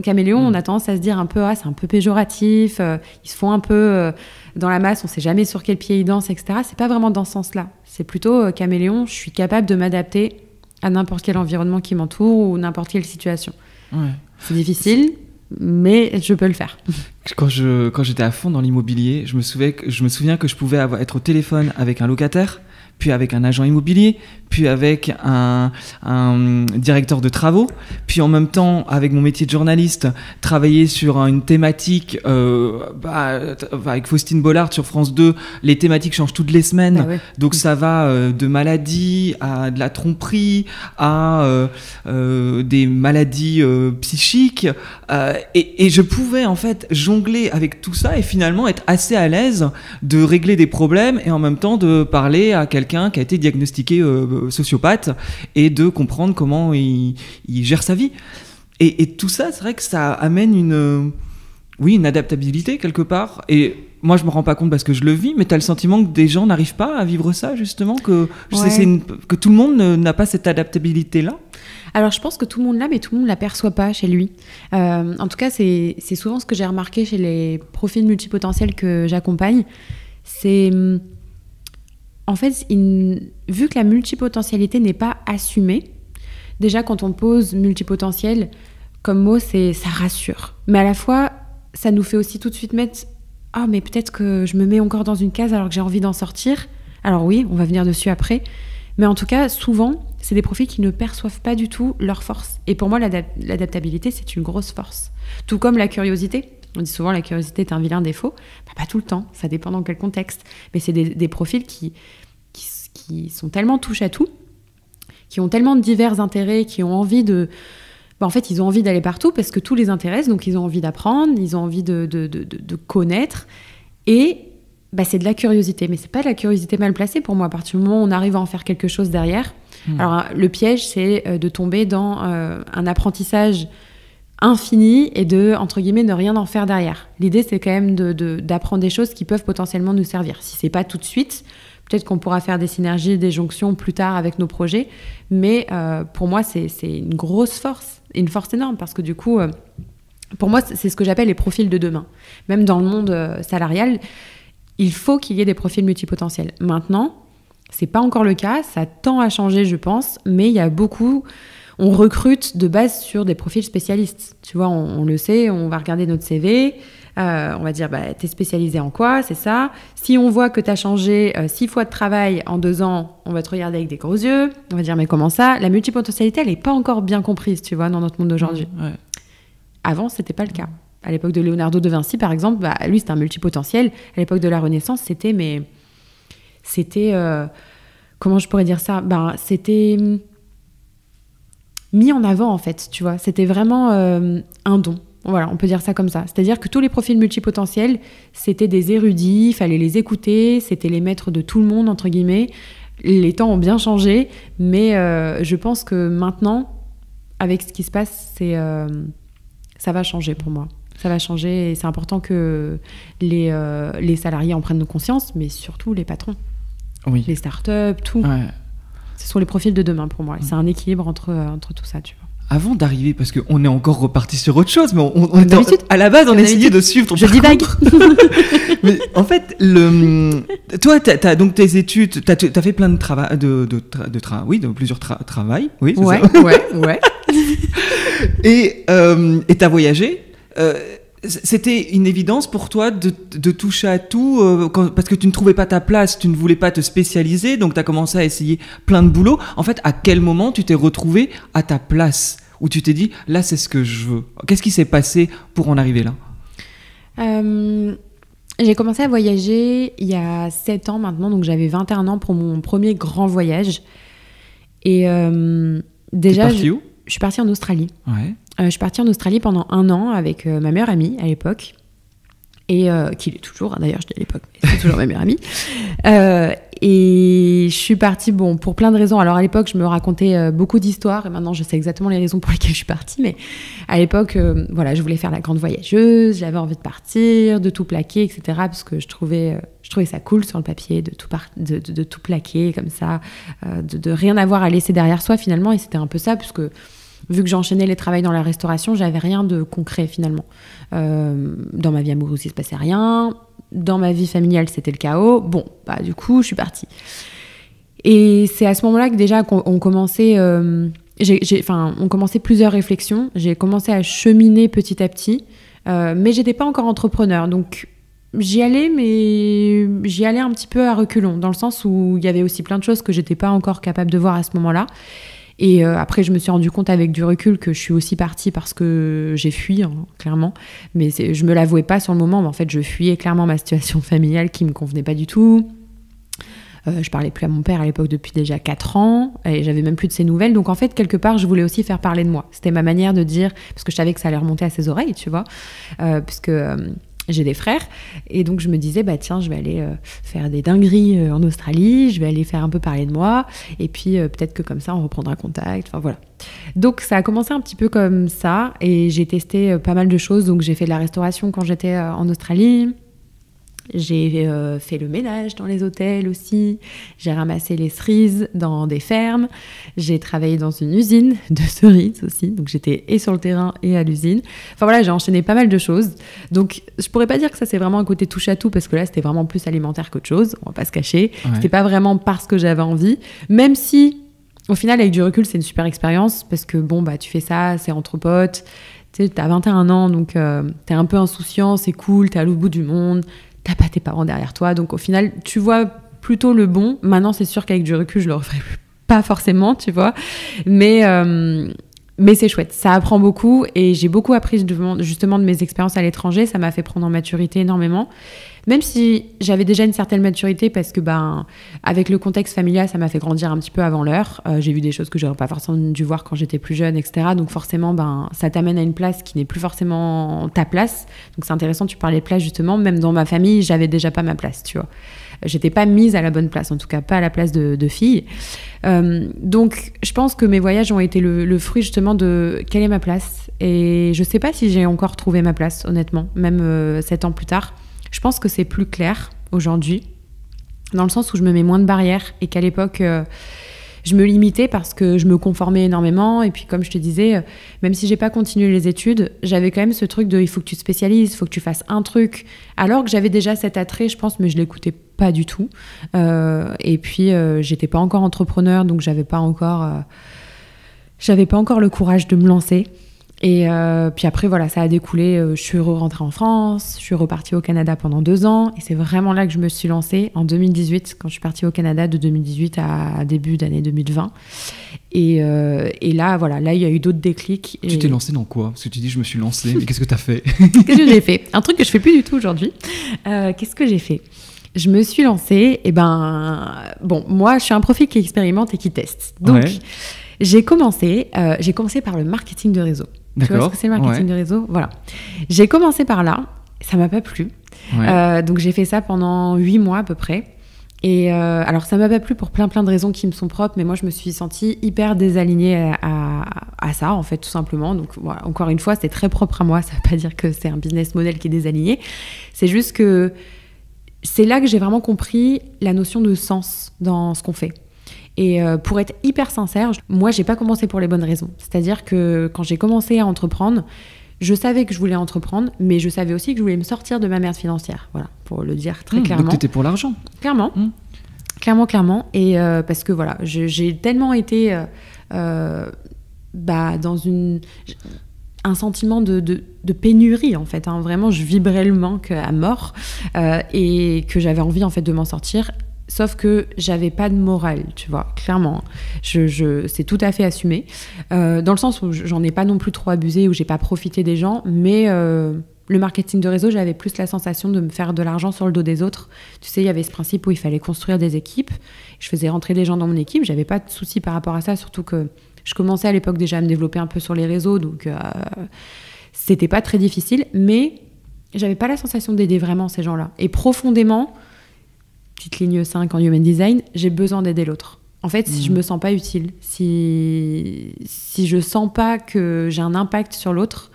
caméléon, on a tendance à se dire un peu, c'est un peu péjoratif, ils se font un peu dans la masse, on sait jamais sur quel pied ils dansent, etc. C'est pas vraiment dans ce sens-là. C'est plutôt caméléon, je suis capable de m'adapter à n'importe quel environnement qui m'entoure ou n'importe quelle situation. Ouais. C'est difficile, mais je peux le faire. Quand j'étais à fond dans l'immobilier, je me souviens que je pouvais être au téléphone avec un locataire, puis avec un agent immobilier, puis avec un directeur de travaux, puis en même temps, avec mon métier de journaliste, travailler sur une thématique, avec Faustine Bollard sur France 2, les thématiques changent toutes les semaines, donc ça va de maladies à de la tromperie, à des maladies psychiques, et je pouvais en fait jongler avec tout ça et finalement être assez à l'aise de régler des problèmes et en même temps de parler à quelqu'un qui a été diagnostiqué sociopathe et de comprendre comment il gère sa vie. Et tout ça, c'est vrai que ça amène une adaptabilité quelque part. Et moi, je me rends pas compte parce que je le vis, mais tu as le sentiment que des gens n'arrivent pas à vivre ça, justement, que tout le monde n'a pas cette adaptabilité-là. Alors, je pense que tout le monde l'a, mais tout le monde ne l'aperçoit pas chez lui. En tout cas, c'est souvent ce que j'ai remarqué chez les profils multipotentiels que j'accompagne. C'est... En fait, vu que la multipotentialité n'est pas assumée, déjà quand on pose multipotentiel comme mot, ça rassure. Mais à la fois, ça nous fait aussi tout de suite mettre « Ah, mais peut-être que je me mets encore dans une case alors que j'ai envie d'en sortir. » Alors oui, on va venir dessus après. Mais en tout cas, souvent, c'est des profils qui ne perçoivent pas du tout leur force. Et pour moi, l'adaptabilité, c'est une grosse force. Tout comme la curiosité. On dit souvent la curiosité est un vilain défaut. Pas tout le temps, ça dépend dans quel contexte. Mais c'est des profils qui sont tellement touche à tout, qui ont tellement de divers intérêts, qui ont envie de... en fait, ils ont envie d'aller partout parce que tout les intéresse, donc ils ont envie d'apprendre, ils ont envie de connaître. Et c'est de la curiosité, mais c'est pas de la curiosité mal placée pour moi. À partir du moment où on arrive à en faire quelque chose derrière. Alors, le piège, c'est de tomber dans un apprentissage infini et de, entre guillemets, ne rien en faire derrière. L'idée, c'est quand même d'apprendre des choses qui peuvent potentiellement nous servir. Si c'est pas tout de suite, peut-être qu'on pourra faire des synergies, des jonctions plus tard avec nos projets, mais pour moi, c'est une grosse force, une force énorme, parce que du coup, pour moi, c'est ce que j'appelle les profils de demain. Même dans le monde salarial, il faut qu'il y ait des profils multipotentiels. Maintenant, c'est pas encore le cas, ça tend à changer, je pense, mais il y a beaucoup... On recrute de base sur des profils spécialistes. Tu vois, on le sait, on va regarder notre CV, on va dire, t'es spécialisé en quoi, c'est ça. Si on voit que t'as changé 6 fois de travail en 2 ans, on va te regarder avec des gros yeux. On va dire, mais comment ça ? La multipotentialité, elle n'est pas encore bien comprise, tu vois, dans notre monde d'aujourd'hui. Ouais. Avant, c'était pas le cas. À l'époque de Leonardo de Vinci, par exemple, lui, c'était un multipotentiel. À l'époque de la Renaissance, c'était... comment je pourrais dire ça ? C'était... mis en avant, en fait, tu vois. C'était vraiment un don. Voilà, on peut dire ça comme ça. C'est-à-dire que tous les profils multipotentiels, c'était des érudits, il fallait les écouter, c'était les maîtres de tout le monde, entre guillemets. Les temps ont bien changé, mais je pense que maintenant, avec ce qui se passe, ça va changer pour moi. Ça va changer et c'est important que les salariés en prennent conscience, mais surtout les patrons. Oui. Les startups, tout. Ouais. Ce sont les profils de demain pour moi. C'est un équilibre entre tout ça, tu vois. Avant d'arriver, parce qu'on est encore reparti sur autre chose, mais à la base, on essayait de suivre ton parcours. Je divague. Mais en fait, toi, t'as donc tes études, t'as fait plein de travail, de plusieurs travails, oui, c'est ça. Ouais. Et t'as voyagé. C'était une évidence pour toi de toucher à tout parce que tu ne trouvais pas ta place, tu ne voulais pas te spécialiser, donc tu as commencé à essayer plein de boulots. En fait, à quel moment tu t'es retrouvé à ta place, où tu t'es dit, là, c'est ce que je veux ? Qu'est-ce qui s'est passé pour en arriver là ? J'ai commencé à voyager il y a 7 ans maintenant, donc j'avais 21 ans pour mon premier grand voyage. Et déjà... T'es partie où ? Je suis partie en Australie. Ouais. Je suis partie en Australie pendant 1 an avec ma meilleure amie à l'époque. et qui l'est toujours, hein, d'ailleurs je dis à l'époque, mais c'est toujours ma meilleure amie. Et je suis partie, bon, pour plein de raisons. Alors à l'époque, je me racontais beaucoup d'histoires, et maintenant je sais exactement les raisons pour lesquelles je suis partie, mais à l'époque, voilà, je voulais faire la grande voyageuse, j'avais envie de partir, de tout plaquer, etc., parce que je trouvais ça cool sur le papier de tout plaquer comme ça, de rien avoir à laisser derrière soi finalement, et c'était un peu ça, puisque vu que j'enchaînais les travails dans la restauration, j'avais rien de concret finalement. Dans ma vie amoureuse, il se passait rien. Dans ma vie familiale, c'était le chaos. Bon, bah du coup, je suis partie. Et c'est à ce moment-là que déjà on commençait, on commençait plusieurs réflexions. J'ai commencé à cheminer petit à petit, mais j'étais pas encore entrepreneur, donc j'y allais, mais j'y allais un petit peu à reculons, dans le sens où il y avait aussi plein de choses que j'étais pas encore capable de voir à ce moment-là. Et après, je me suis rendu compte avec du recul que je suis aussi partie parce que j'ai fui, hein, clairement. Mais je me l'avouais pas sur le moment, mais en fait, je fuyais clairement ma situation familiale qui me convenait pas du tout. Je parlais plus à mon père à l'époque depuis déjà 4 ans, et j'avais même plus de ses nouvelles. Donc en fait, quelque part, je voulais aussi faire parler de moi. C'était ma manière de dire, parce que je savais que ça allait remonter à ses oreilles, tu vois, puisque... j'ai des frères, et donc je me disais, bah tiens, je vais aller faire des dingueries en Australie, je vais aller faire un peu parler de moi, et puis peut-être que comme ça, on reprendra contact, enfin voilà. Donc ça a commencé un petit peu comme ça, et j'ai testé pas mal de choses. Donc j'ai fait de la restauration quand j'étais en Australie, j'ai fait le ménage dans les hôtels aussi, j'ai ramassé les cerises dans des fermes, j'ai travaillé dans une usine de cerises aussi, donc j'étais et sur le terrain et à l'usine. Enfin voilà, j'ai enchaîné pas mal de choses. Donc je pourrais pas dire que ça c'est vraiment un côté touche à tout, parce que là c'était vraiment plus alimentaire qu'autre chose, on va pas se cacher. Ouais. C'était pas vraiment parce que j'avais envie, même si au final avec du recul c'est une super expérience, parce que bon bah tu fais ça, c'est entre potes, tu sais, t'as 21 ans, donc t'es un peu insouciant, c'est cool, t'es à l'autre bout du monde, t'as pas tes parents derrière toi, donc au final tu vois plutôt le bon. Maintenant c'est sûr qu'avec du recul je le referai pas forcément, tu vois, mais c'est chouette, ça apprend beaucoup, et j'ai beaucoup appris justement de mes expériences à l'étranger. Ça m'a fait prendre en maturité énormément, même si j'avais déjà une certaine maturité, parce que avec le contexte familial ça m'a fait grandir un petit peu avant l'heure. J'ai vu des choses que j'aurais pas forcément dû voir quand j'étais plus jeune, etc. Donc forcément ça t'amène à une place qui n'est plus forcément ta place. Donc c'est intéressant, tu parlais de place justement, même dans ma famille j'avais déjà pas ma place, tu vois. J'étais pas mise à la bonne place, en tout cas pas à la place de fille. Donc je pense que mes voyages ont été le fruit justement de quelle est ma place. Et je sais pas si j'ai encore trouvé ma place, honnêtement, même 7 ans plus tard. Je pense que c'est plus clair aujourd'hui, dans le sens où je me mets moins de barrières, et qu'à l'époque je me limitais parce que je me conformais énormément. Et puis comme je te disais, même si j'ai pas continué les études, j'avais quand même ce truc de il faut que tu te spécialises, il faut que tu fasses un truc, alors que j'avais déjà cet attrait, je pense, mais je l'écoutais pas du tout. Et puis j'étais pas encore entrepreneur, donc j'avais pas encore le courage de me lancer. Et puis après voilà, ça a découlé, je suis rentrée en France, je suis repartie au Canada pendant 2 ans, et c'est vraiment là que je me suis lancée en 2018, quand je suis partie au Canada, de 2018 à début d'année 2020. Et là voilà, là il y a eu d'autres déclics. Tu t'es lancée dans quoi? Parce que tu dis je me suis lancée, mais qu'est-ce que t'as fait? Qu'est-ce que j'ai fait? Un truc que je fais plus du tout aujourd'hui. Qu'est-ce que j'ai fait? Je me suis lancée, et bon, moi je suis un profil qui expérimente et qui teste. Donc j'ai commencé par le marketing de réseau. D'accord. Tu vois ce que c'est le marketing de réseau? Voilà. J'ai commencé par là, ça m'a pas plu. Donc j'ai fait ça pendant 8 mois à peu près. Et alors ça m'a pas plu pour plein de raisons qui me sont propres, mais moi je me suis sentie hyper désalignée à ça, en fait, tout simplement. Donc voilà, encore une fois, c'est très propre à moi, ça veut pas dire que c'est un business model qui est désaligné. C'est juste que c'est là que j'ai vraiment compris la notion de sens dans ce qu'on fait. Et pour être hyper sincère, moi j'ai pas commencé pour les bonnes raisons. C'est-à-dire que quand j'ai commencé à entreprendre, je savais que je voulais entreprendre, mais je savais aussi que je voulais me sortir de ma merde financière. Voilà, pour le dire très clairement. Donc t'étais pour l'argent? Clairement. Clairement. Et parce que voilà, j'ai tellement été dans un sentiment de pénurie, en fait. Vraiment, je vibrais le manque à mort, et que j'avais envie, en fait, de m'en sortir. Sauf que j'avais pas de morale, tu vois, clairement. C'est tout à fait assumé. Dans le sens où j'en ai pas non plus trop abusé, où j'ai pas profité des gens, mais le marketing de réseau, j'avais plus la sensation de me faire de l'argent sur le dos des autres. Tu sais, il y avait ce principe où il fallait construire des équipes. Je faisais rentrer des gens dans mon équipe, j'avais pas de soucis par rapport à ça, surtout que je commençais à l'époque déjà à me développer un peu sur les réseaux, donc c'était pas très difficile, mais j'avais pas la sensation d'aider vraiment ces gens-là. Et profondément, petite ligne 5 en Human Design, j'ai besoin d'aider l'autre. En fait, si je me sens pas utile, si je sens pas que j'ai un impact sur l'autre,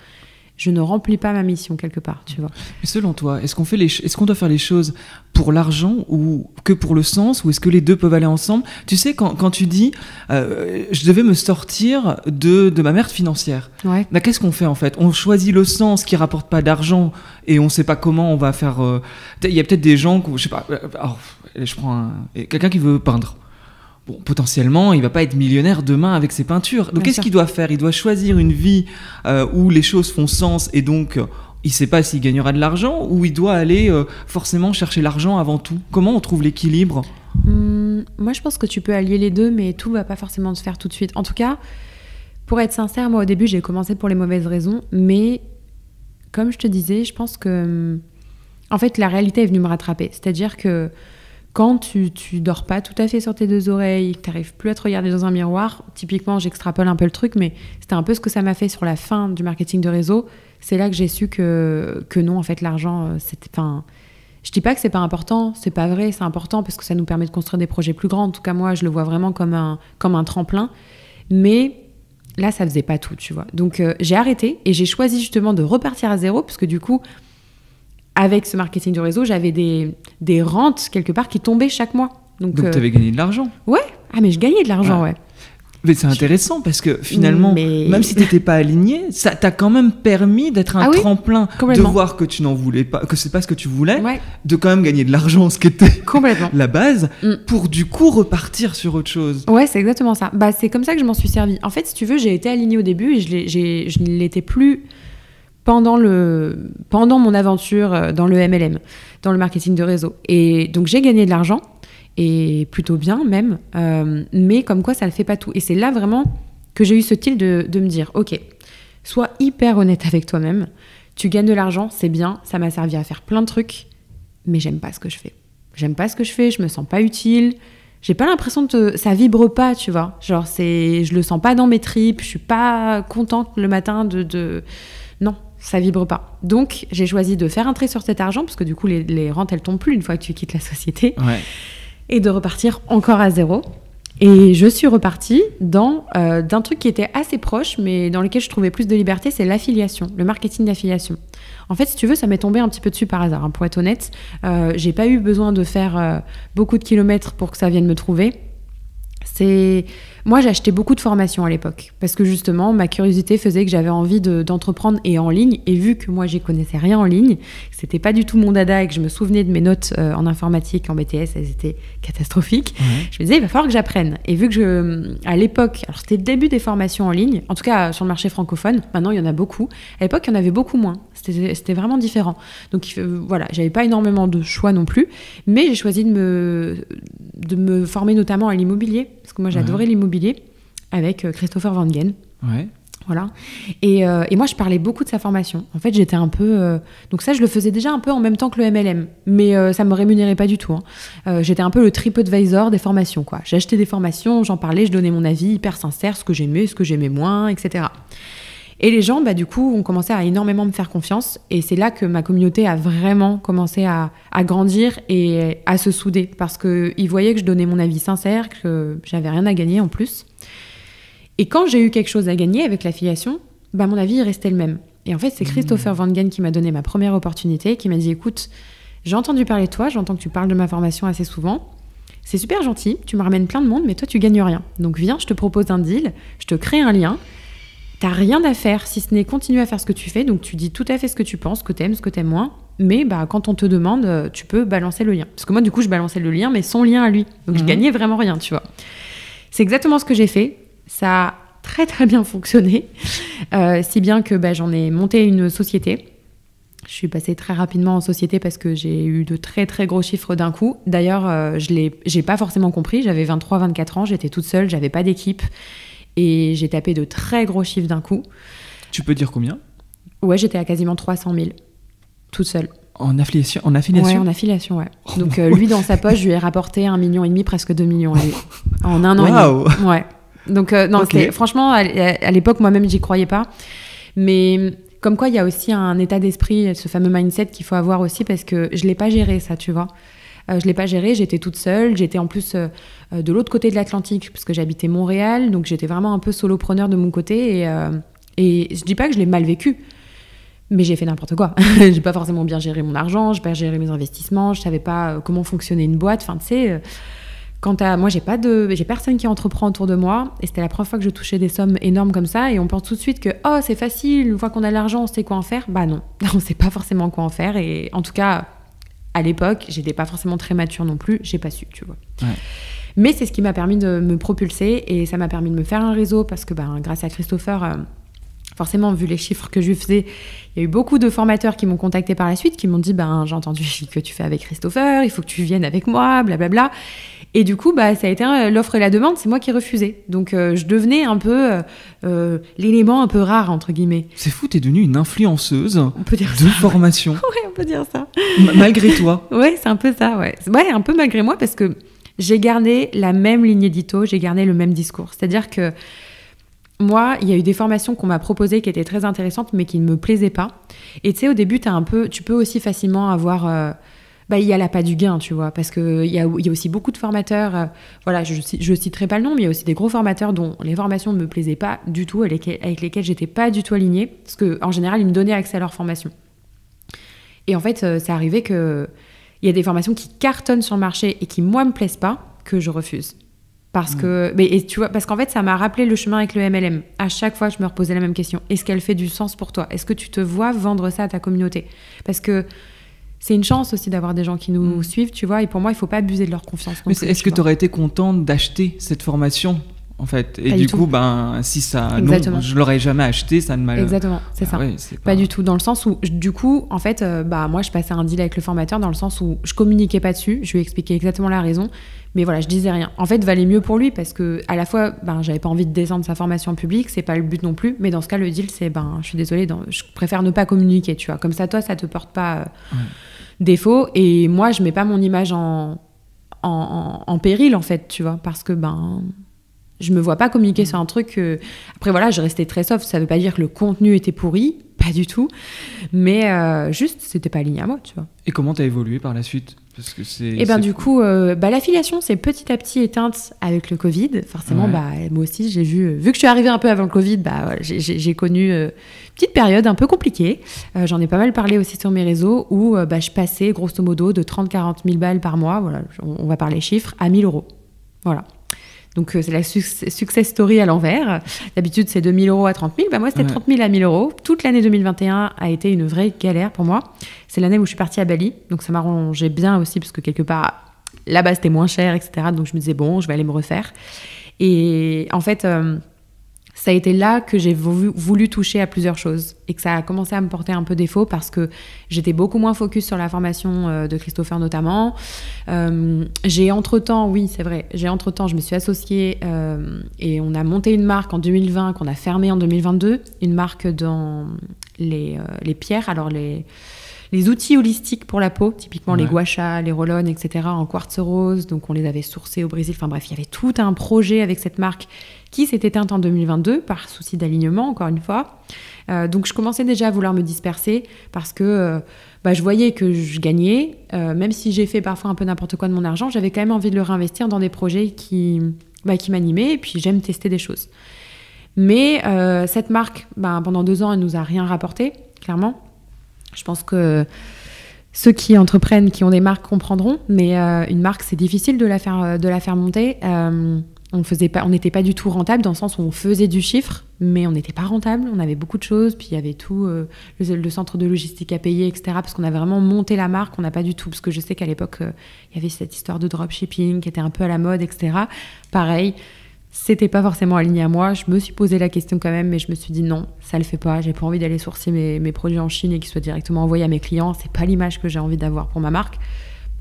je ne remplis pas ma mission quelque part, tu vois. Mais selon toi, est-ce qu'on doit faire les choses pour l'argent ou que pour le sens, ou est-ce que les deux peuvent aller ensemble? Tu sais, quand tu dis je devais me sortir de ma merde financière, Ouais. bah, qu'est-ce qu'on fait en fait? On choisit le sens qui rapporte pas d'argent et on sait pas comment on va faire. Il y a peut-être des gens, je sais pas, alors, je prends quelqu'un qui veut peindre. Bon, potentiellement, il va pas être millionnaire demain avec ses peintures. Donc, qu'est-ce qu'il doit faire? Il doit choisir une vie où les choses font sens et donc il sait pas s'il gagnera de l'argent, ou il doit aller forcément chercher l'argent avant tout. Comment on trouve l'équilibre? Moi, je pense que tu peux allier les deux, mais tout va pas forcément se faire tout de suite. En tout cas, pour être sincère, moi, au début, j'ai commencé pour les mauvaises raisons, mais comme je te disais, je pense que en fait, la réalité est venue me rattraper. C'est-à-dire que quand tu dors pas tout à fait sur tes deux oreilles, que tu n'arrives plus à te regarder dans un miroir, typiquement, j'extrapole un peu le truc, mais c'était un peu ce que ça m'a fait sur la fin du marketing de réseau. C'est là que j'ai su que non, en fait, l'argent, c'était... Enfin, je dis pas que c'est pas important, c'est pas vrai, c'est important parce que ça nous permet de construire des projets plus grands. En tout cas, moi, je le vois vraiment comme un tremplin. Mais là, ça faisait pas tout, tu vois. Donc, j'ai arrêté et j'ai choisi justement de repartir à zéro parce que du coup, avec ce marketing du réseau, j'avais des rentes quelque part qui tombaient chaque mois. Donc tu avais gagné de l'argent. Ouais, mais je gagnais de l'argent, ouais. Mais c'est intéressant parce que finalement, même si tu n'étais pas aligné, ça t'a quand même permis d'être un tremplin, de voir que tu n'en voulais pas, que c'est pas ce que tu voulais, de quand même gagner de l'argent, ce qui était la base, pour du coup repartir sur autre chose. Ouais, c'est exactement ça. Bah, c'est comme ça que je m'en suis servi. En fait, si tu veux, j'ai été alignée au début et je ne l'étais plus pendant mon aventure dans le MLM, dans le marketing de réseau. Et donc, j'ai gagné de l'argent. Et plutôt bien même, mais comme quoi ça ne fait pas tout. Et c'est là vraiment que j'ai eu ce tilt de me dire, ok, sois hyper honnête avec toi-même, tu gagnes de l'argent, c'est bien, ça m'a servi à faire plein de trucs, mais j'aime pas ce que je fais. J'aime pas ce que je fais, je me sens pas utile, j'ai pas l'impression ça vibre pas, tu vois. Genre, je le sens pas dans mes tripes, je suis pas contente le matin Non, ça vibre pas. Donc, j'ai choisi de faire un trait sur cet argent, parce que du coup, les rentes, elles tombent plus une fois que tu quittes la société. Ouais. Et de repartir encore à zéro. Et je suis repartie dans d'un truc qui était assez proche, mais dans lequel je trouvais plus de liberté, c'est l'affiliation, le marketing d'affiliation. En fait, si tu veux, ça m'est tombé un petit peu dessus par hasard, hein, pour être honnête. J'ai pas eu besoin de faire beaucoup de kilomètres pour que ça vienne me trouver. Moi, j'ai acheté beaucoup de formations à l'époque, parce que justement, ma curiosité faisait que j'avais envie d'entreprendre et en ligne. Et vu que moi, j'y connaissais rien en ligne, que c'était pas du tout mon dada et que je me souvenais de mes notes en informatique, en BTS, elles étaient catastrophiques, je me disais, il va falloir que j'apprenne. Et vu que à l'époque, alors c'était le début des formations en ligne, en tout cas sur le marché francophone, maintenant il y en a beaucoup. À l'époque, il y en avait beaucoup moins. C'était vraiment différent. Donc voilà, j'avais pas énormément de choix non plus, mais j'ai choisi de me former notamment à l'immobilier, parce que moi j'adorais l'immobilier, avec Christopher Van Gen. Ouais. Voilà. Et moi, je parlais beaucoup de sa formation. En fait, j'étais un peu... Donc ça, je le faisais déjà un peu en même temps que le MLM, mais ça me rémunérait pas du tout. Hein. J'étais un peu le TripAdvisor des formations, quoi. J'ai acheté des formations, j'en parlais, je donnais mon avis hyper sincère, ce que j'aimais moins, etc. Et les gens, bah, du coup, ont commencé à énormément me faire confiance. Et c'est là que ma communauté a vraiment commencé à grandir et à se souder. Parce qu'ils voyaient que je donnais mon avis sincère, que j'avais rien à gagner en plus. Et quand j'ai eu quelque chose à gagner avec l'affiliation, bah, mon avis est resté le même. Et en fait, c'est Christopher Van Gen qui m'a donné ma première opportunité, qui m'a dit, écoute, j'ai entendu parler de toi, j'entends que tu parles de ma formation assez souvent. C'est super gentil, tu me ramènes plein de monde, mais toi, tu gagnes rien. Donc viens, je te propose un deal, je te crée un lien. T'as rien à faire si ce n'est continuer à faire ce que tu fais, donc tu dis tout à fait ce que tu penses, ce que t'aimes moins, mais bah, quand on te demande, tu peux balancer le lien. Parce que moi, du coup, je balançais le lien, mais sans lien à lui. Donc je gagnais vraiment rien, tu vois. C'est exactement ce que j'ai fait. Ça a très très bien fonctionné, si bien que bah, j'en ai monté une société. Je suis passée très rapidement en société parce que j'ai eu de très très gros chiffres d'un coup. D'ailleurs, j'ai pas forcément compris, j'avais 23-24 ans, j'étais toute seule, j'avais pas d'équipe. Et j'ai tapé de très gros chiffres d'un coup. Tu peux dire combien? Ouais, j'étais à quasiment 300 000, toute seule. En affiliation? Ouais, en affiliation, ouais. Donc lui, dans sa poche, je lui ai rapporté 1,5 million, presque 2 millions à lui, en un an et demi. Ouais. Donc non, franchement, à l'époque, moi-même, j'y croyais pas. Mais comme quoi, il y a aussi un état d'esprit, ce fameux mindset qu'il faut avoir aussi, parce que je l'ai pas géré, ça, tu vois. Je l'ai pas géré, j'étais toute seule, j'étais en plus de l'autre côté de l'Atlantique, parce que j'habitais Montréal, donc j'étais vraiment un peu solopreneur de mon côté, et je dis pas que je l'ai mal vécu, mais j'ai fait n'importe quoi. J'ai pas forcément bien géré mon argent, j'ai pas géré mes investissements, je savais pas comment fonctionnait une boîte, enfin, tu sais... Moi, j'ai personne qui entreprend autour de moi, et c'était la première fois que je touchais des sommes énormes comme ça, et on pense tout de suite que oh c'est facile, une fois qu'on a l'argent, on sait quoi en faire. Bah non, on sait pas forcément quoi en faire, et en tout cas à l'époque, j'étais pas forcément très mature non plus, j'ai pas su, tu vois. Ouais. Mais c'est ce qui m'a permis de me propulser, et ça m'a permis de me faire un réseau, parce que grâce à Christopher, forcément, vu les chiffres que je lui faisais, il y a eu beaucoup de formateurs qui m'ont contacté par la suite, qui m'ont dit j'ai entendu que tu fais avec Christopher, il faut que tu viennes avec moi, blablabla. Et du coup, ça a été l'offre et la demande, c'est moi qui refusais. Donc, je devenais un peu l'élément un peu rare, entre guillemets. C'est fou, t'es devenue une influenceuse on peut dire de formation. Ouais, on peut dire ça. Malgré toi. Ouais, c'est un peu ça, ouais. Ouais, un peu malgré moi, parce que j'ai gardé la même ligne édito, j'ai gardé le même discours. C'est-à-dire que moi, il y a eu des formations qu'on m'a proposées qui étaient très intéressantes, mais qui ne me plaisaient pas. Et tu sais, au début, tu peux aussi facilement avoir... il y a l'appât du gain, tu vois, parce qu'il y a aussi beaucoup de formateurs, voilà, je citerai pas le nom, mais il y a aussi des gros formateurs dont les formations ne me plaisaient pas du tout, avec lesquels j'étais pas du tout alignée, parce qu'en général, ils me donnaient accès à leurs formations. Et en fait, c'est arrivé qu'il y a des formations qui cartonnent sur le marché et qui, moi, me plaisent pas, que je refuse. Parce qu'en fait, ça m'a rappelé le chemin avec le MLM. À chaque fois, je me reposais la même question. Est-ce qu'elle fait du sens pour toi ? Est-ce que tu te vois vendre ça à ta communauté ? Parce que c'est une chance aussi d'avoir des gens qui nous suivent, tu vois, et pour moi, il ne faut pas abuser de leur confiance. Mais est-ce que tu aurais été contente d'acheter cette formation, en fait ? Et du coup, si ça... Non, je ne l'aurais jamais acheté, ça ne m'a... Exactement, c'est ça. Ouais, pas du tout, dans le sens où, du coup, en fait, moi, je passais un deal avec le formateur dans le sens où je communiquais pas dessus, je lui expliquais exactement la raison, mais voilà, je disais rien. En fait, valait mieux pour lui, parce que à la fois, j'avais pas envie de descendre sa formation en public, c'est pas le but non plus, mais dans ce cas, le deal, c'est, je suis désolée, je préfère ne pas communiquer, tu vois. Comme ça, toi, ça te porte pas... défaut, et moi je mets pas mon image en péril en fait, tu vois, parce que je me vois pas communiquer sur un truc après voilà, je restais très soft, ça veut pas dire que le contenu était pourri, pas du tout, mais juste c'était pas aligné à moi, tu vois. Et comment t'as évolué par la suite ? Parce que du coup, l'affiliation s'est petit à petit éteinte avec le Covid. Forcément, moi aussi, j'ai vu que je suis arrivée un peu avant le Covid, j'ai connu une petite période un peu compliquée. J'en ai pas mal parlé aussi sur mes réseaux où je passais grosso modo de 30-40 000 balles par mois, voilà, on va parler chiffres, à 1 000 euros. Voilà. Donc, c'est la success story à l'envers. D'habitude, c'est de 1 000 euros à 30 000. Moi, c'était 30 000 à 1 000 euros. Toute l'année 2021 a été une vraie galère pour moi. C'est l'année où je suis partie à Bali. Donc, ça m'arrangeait bien aussi parce que quelque part, là-bas, c'était moins cher, etc. Donc, je me disais, bon, je vais aller me refaire. Et en fait, ça a été là que j'ai voulu toucher à plusieurs choses et que ça a commencé à me porter un peu défaut parce que j'étais beaucoup moins focus sur la formation de Christopher notamment. J'ai entre-temps, je me suis associée et on a monté une marque en 2020 qu'on a fermée en 2022, une marque dans les pierres, alors les outils holistiques pour la peau, typiquement les gua sha, les roll-on, etc., en quartz rose. Donc, on les avait sourcés au Brésil. Enfin bref, il y avait tout un projet avec cette marque qui s'est éteinte en 2022 par souci d'alignement, encore une fois. Donc, je commençais déjà à vouloir me disperser parce que je voyais que je gagnais. Même si j'ai fait parfois un peu n'importe quoi de mon argent, j'avais quand même envie de le réinvestir dans des projets qui m'animaient. Et puis, j'aime tester des choses. Mais cette marque, pendant 2 ans, elle nous a rien rapporté, clairement. Je pense que ceux qui entreprennent, qui ont des marques, comprendront. Mais une marque, c'est difficile de la faire monter. On n'était pas du tout rentable dans le sens où on faisait du chiffre, mais on n'était pas rentable. On avait beaucoup de choses. Puis il y avait tout le centre de logistique à payer, etc. Parce qu'on a vraiment monté la marque. On n'a pas du tout. Parce que je sais qu'à l'époque, il y avait cette histoire de dropshipping qui était un peu à la mode, etc. Pareil. C'était pas forcément aligné à moi. Je me suis posé la question quand même, mais je me suis dit non, ça le fait pas. J'ai pas envie d'aller sourcer mes produits en Chine et qu'ils soient directement envoyés à mes clients. C'est pas l'image que j'ai envie d'avoir pour ma marque.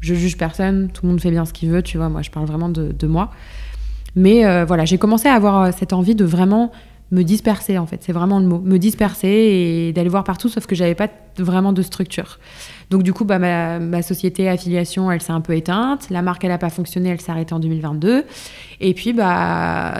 Je juge personne, tout le monde fait bien ce qu'il veut, tu vois. Moi, je parle vraiment de moi. Mais voilà, j'ai commencé à avoir cette envie de vraiment me disperser, en fait. C'est vraiment le mot. Me disperser et d'aller voir partout, sauf que j'avais pas vraiment de structure. Donc du coup, ma société affiliation, elle s'est un peu éteinte. La marque, elle n'a pas fonctionné, elle s'est arrêtée en 2022. Et puis,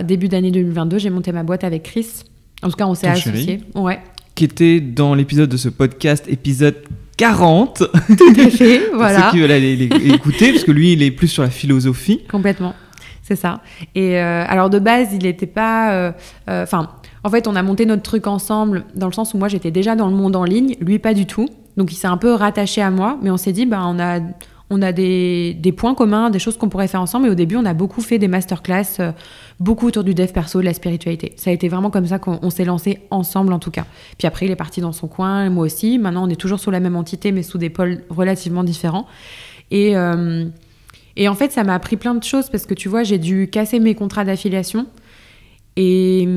début d'année 2022, j'ai monté ma boîte avec Chris. En tout cas, on s'est associés. Ouais. qui était dans l'épisode de ce podcast, épisode 40. Tout à fait, voilà. Pour ceux qui veulent aller l'écouter, parce que lui, il est plus sur la philosophie. Complètement, c'est ça. Et alors de base, il n'était pas... en fait, on a monté notre truc ensemble dans le sens où moi, j'étais déjà dans le monde en ligne, lui, pas du tout. Donc, il s'est un peu rattaché à moi, mais on s'est dit, on a des points communs, des choses qu'on pourrait faire ensemble. Et au début, on a beaucoup fait des masterclass, beaucoup autour du dev perso, de la spiritualité. Ça a été vraiment comme ça qu'on s'est lancé ensemble, en tout cas. Puis après, il est parti dans son coin, moi aussi. Maintenant, on est toujours sous la même entité, mais sous des pôles relativement différents. Et en fait, ça m'a appris plein de choses parce que, tu vois, j'ai dû casser mes contrats d'affiliation. Et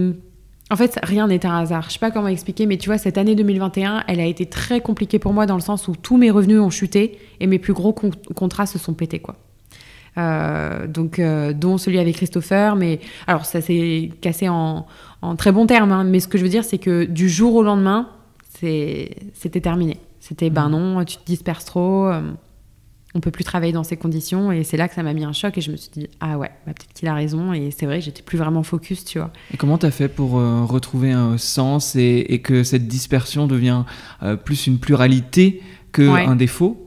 en fait, rien n'est un hasard. Je sais pas comment expliquer, mais tu vois, cette année 2021, elle a été très compliquée pour moi dans le sens où tous mes revenus ont chuté et mes plus gros contrats se sont pétés, quoi. Dont celui avec Christopher, mais alors ça s'est cassé en très bons termes, hein, mais ce que je veux dire, c'est que du jour au lendemain, c'était terminé. C'était non, tu te disperses trop, on peut plus travailler dans ces conditions, et c'est là que ça m'a mis un choc et je me suis dit ah ouais, peut-être qu'il a raison, et c'est vrai, j'étais plus vraiment focus, tu vois. Et comment t'as fait pour retrouver un sens et que cette dispersion devient plus une pluralité qu'un défaut?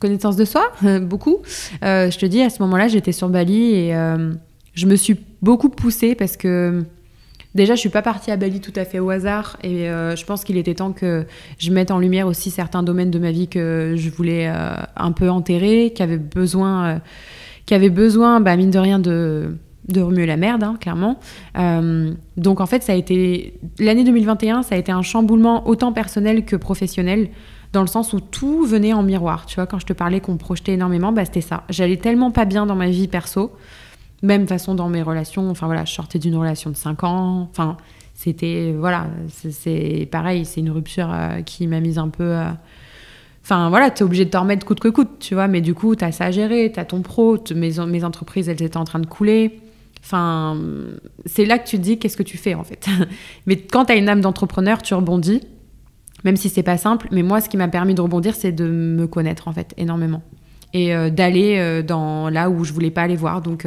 Connaissance de soi, beaucoup. Je te dis, à ce moment-là, j'étais sur Bali et je me suis beaucoup poussée parce que déjà, je suis pas partie à Bali tout à fait au hasard et je pense qu'il était temps que je mette en lumière aussi certains domaines de ma vie que je voulais un peu enterrer, qui avaient besoin, mine de rien, de remuer la merde, hein, clairement. Donc en fait, ça a été l'année 2021, ça a été un chamboulement autant personnel que professionnel, dans le sens où tout venait en miroir. Tu vois, quand je te parlais qu'on me projetait énormément, c'était ça. J'allais tellement pas bien dans ma vie perso, même façon dans mes relations. Enfin voilà, je sortais d'une relation de 5 ans. Enfin, c'était... Voilà, c'est pareil, c'est une rupture qui m'a mise un peu... Enfin voilà, t'es obligé de t'en remettre coûte que coûte, tu vois. Mais du coup, t'as ça à gérer, t'as ton pro, mes entreprises, elles étaient en train de couler. Enfin, c'est là que tu te dis, qu'est-ce que tu fais, en fait. Mais quand t'as une âme d'entrepreneur, tu rebondis. Même si c'est pas simple, mais moi, ce qui m'a permis de rebondir, c'est de me connaître, en fait, énormément. Et d'aller dans là où je voulais pas aller voir. Donc,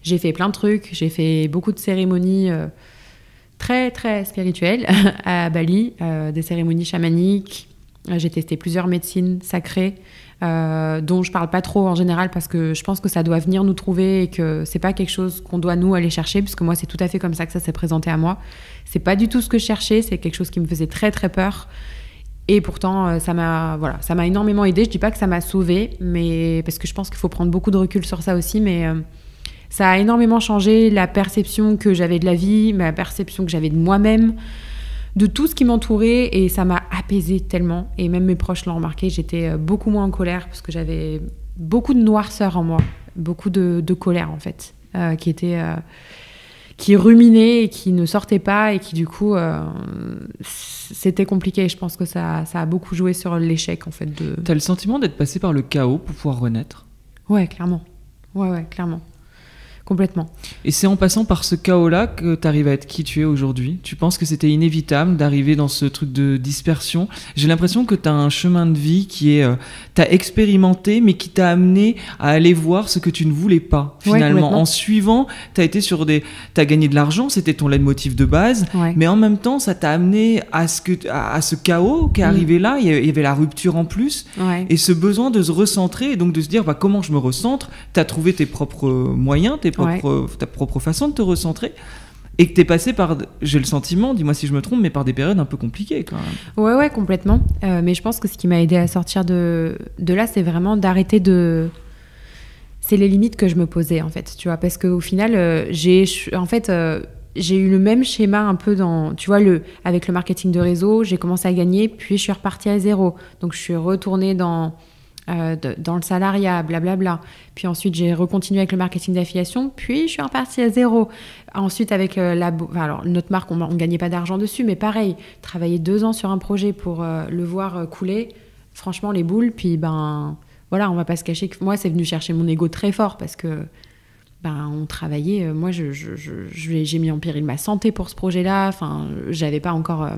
j'ai fait plein de trucs. J'ai fait beaucoup de cérémonies très, très spirituelles à Bali, des cérémonies chamaniques. J'ai testé plusieurs médecines sacrées, dont je parle pas trop en général parce que je pense que ça doit venir nous trouver et que c'est pas quelque chose qu'on doit nous aller chercher, puisque moi, c'est tout à fait comme ça que ça s'est présenté à moi. C'est pas du tout ce que je cherchais, c'est quelque chose qui me faisait très très peur. Et pourtant, ça m'a énormément aidée. Je dis pas que ça m'a sauvée, mais parce que je pense qu'il faut prendre beaucoup de recul sur ça aussi, mais ça a énormément changé la perception que j'avais de la vie, ma perception que j'avais de moi-même, de tout ce qui m'entourait, et ça m'a apaisée tellement. Et même mes proches l'ont remarqué, j'étais beaucoup moins en colère parce que j'avais beaucoup de noirceur en moi, beaucoup de colère en fait, qui ruminait et qui ne sortait pas, et qui du coup c'était compliqué. Je pense que ça a beaucoup joué sur l'échec en fait. T'as le sentiment d'être passé par le chaos pour pouvoir renaître? Ouais, clairement. Ouais, clairement. Complètement. Et c'est en passant par ce chaos-là que tu arrives à être qui tu es aujourd'hui? Tu penses que c'était inévitable d'arriver dans ce truc de dispersion? J'ai l'impression que tu as un chemin de vie qui est... t'as expérimenté, mais qui t'a amené à aller voir ce que tu ne voulais pas, finalement. En suivant, t'as gagné de l'argent, c'était ton leitmotiv de base, mais en même temps, ça t'a amené à ce chaos qui est arrivé là. Il y avait la rupture en plus, et ce besoin de se recentrer, et donc de se dire comment je me recentre. T'as trouvé tes propres moyens, ta propre façon de te recentrer, et que t'es passé par, j'ai le sentiment, dis-moi si je me trompe, mais par des périodes un peu compliquées quand même. Ouais, complètement. Mais je pense que ce qui m'a aidé à sortir de là, c'est vraiment d'arrêter de... C'est les limites que je me posais, en fait, tu vois, parce qu'au final, j'ai eu le même schéma un peu dans... Tu vois, avec le marketing de réseau, j'ai commencé à gagner, puis je suis repartie à zéro. Donc, je suis retournée dans le salariat, blablabla. Puis ensuite, j'ai recontinué avec le marketing d'affiliation, puis je suis repartie à zéro. Ensuite, avec alors, notre marque, on ne gagnait pas d'argent dessus, mais pareil, travailler 2 ans sur un projet pour le voir couler, franchement, les boules. Puis, voilà, on ne va pas se cacher que moi, c'est venu chercher mon ego très fort parce que on travaillait. Moi, j'ai mis en péril ma santé pour ce projet-là. Enfin, j'avais pas encore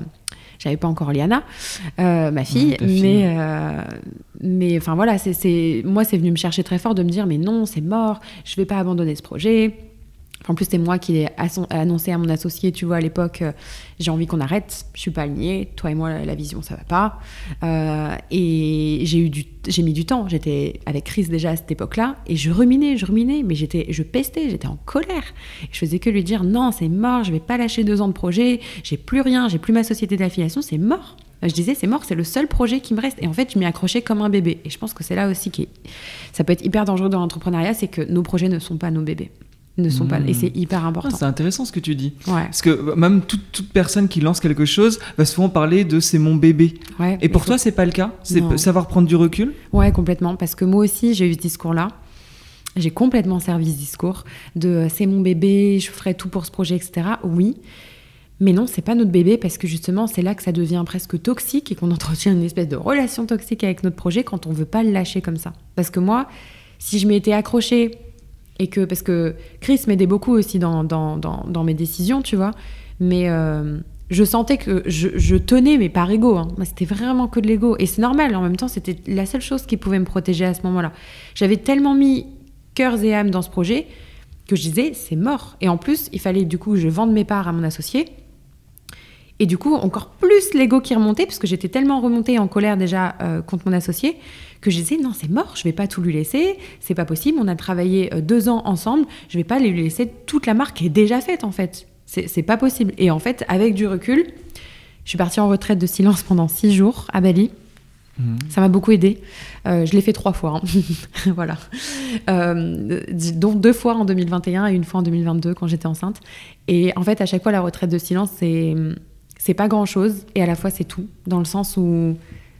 Liana, ma fille, mais enfin voilà, moi c'est venu me chercher très fort de me dire mais non, c'est mort, je vais pas abandonner ce projet. En plus, c'était moi qui l'ai annoncé à mon associé, tu vois, à l'époque, j'ai envie qu'on arrête, je suis pas alignée, toi et moi, la vision, ça va pas. Et j'ai mis du temps, j'étais avec Chris déjà à cette époque-là, et je ruminais, mais je pestais, j'étais en colère. Et je faisais que lui dire, non, c'est mort, je vais pas lâcher 2 ans de projet, j'ai plus rien, j'ai plus ma société d'affiliation, c'est mort. Je disais, c'est mort, c'est le seul projet qui me reste. Et en fait, je m'y accrochais comme un bébé. Et je pense que c'est là aussi ça peut être hyper dangereux dans l'entrepreneuriat, c'est que nos projets ne sont pas nos bébés. Et c'est hyper important. C'est intéressant ce que tu dis. Ouais. Parce que même toute personne qui lance quelque chose va souvent parler de c'est mon bébé. Ouais, et pour toi, c'est pas le cas? C'est savoir prendre du recul? Ouais, complètement. Parce que moi aussi, j'ai eu ce discours-là. J'ai complètement servi ce discours de c'est mon bébé, je ferai tout pour ce projet, etc. Oui. Mais non, c'est pas notre bébé parce que justement, c'est là que ça devient presque toxique et qu'on entretient une espèce de relation toxique avec notre projet quand on veut pas le lâcher comme ça. Parce que moi, si je m'étais accrochée parce que Chris m'aidait beaucoup aussi dans mes décisions, tu vois, mais je sentais que je tenais, mais par ego, hein. Moi, c'était vraiment que de l'ego. Et c'est normal, en même temps, c'était la seule chose qui pouvait me protéger à ce moment-là. J'avais tellement mis cœurs et âme dans ce projet que je disais, c'est mort. Et en plus, il fallait du coup que je vende mes parts à mon associé. Et du coup, encore plus l'ego qui remontait, parce que j'étais tellement remontée en colère déjà contre mon associé, que je disais, non, c'est mort, je vais pas tout lui laisser, c'est pas possible, on a travaillé 2 ans ensemble, je vais pas lui laisser toute la marque qui est déjà faite, en fait. C'est pas possible. Et en fait, avec du recul, je suis partie en retraite de silence pendant 6 jours à Bali. Ça m'a beaucoup aidée. Je l'ai fait 3 fois. Hein. Voilà. Donc 2 fois en 2021 et 1 fois en 2022 quand j'étais enceinte. Et en fait, à chaque fois, la retraite de silence, c'est pas grand-chose et à la fois, c'est tout. Dans le sens où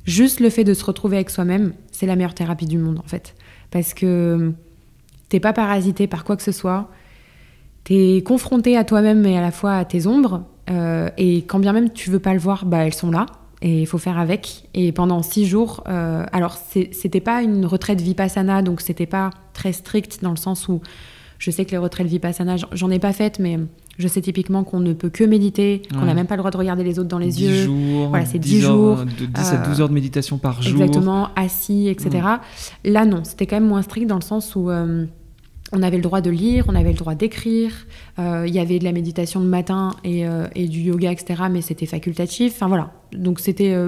juste le fait de se retrouver avec soi-même, c'est la meilleure thérapie du monde, en fait. Parce que t'es pas parasité par quoi que ce soit. T'es confronté à toi-même et à la fois à tes ombres. Et quand bien même tu veux pas le voir, bah, elles sont là. Et il faut faire avec. Et pendant 6 jours, alors c'était pas une retraite Vipassana, donc c'était pas très strict dans le sens où je sais que les retraites Vipassana, j'en ai pas faites, mais je sais typiquement qu'on ne peut que méditer, qu'on n'a même pas le droit de regarder les autres dans les 10 yeux. Jours, voilà, c'est 10 jours. De 10 à 12 heures de méditation par jour. Exactement, assis, etc. Là, non, c'était quand même moins strict dans le sens où on avait le droit de lire, on avait le droit d'écrire, il y avait de la méditation le matin et du yoga, etc. Mais c'était facultatif. Enfin voilà. Donc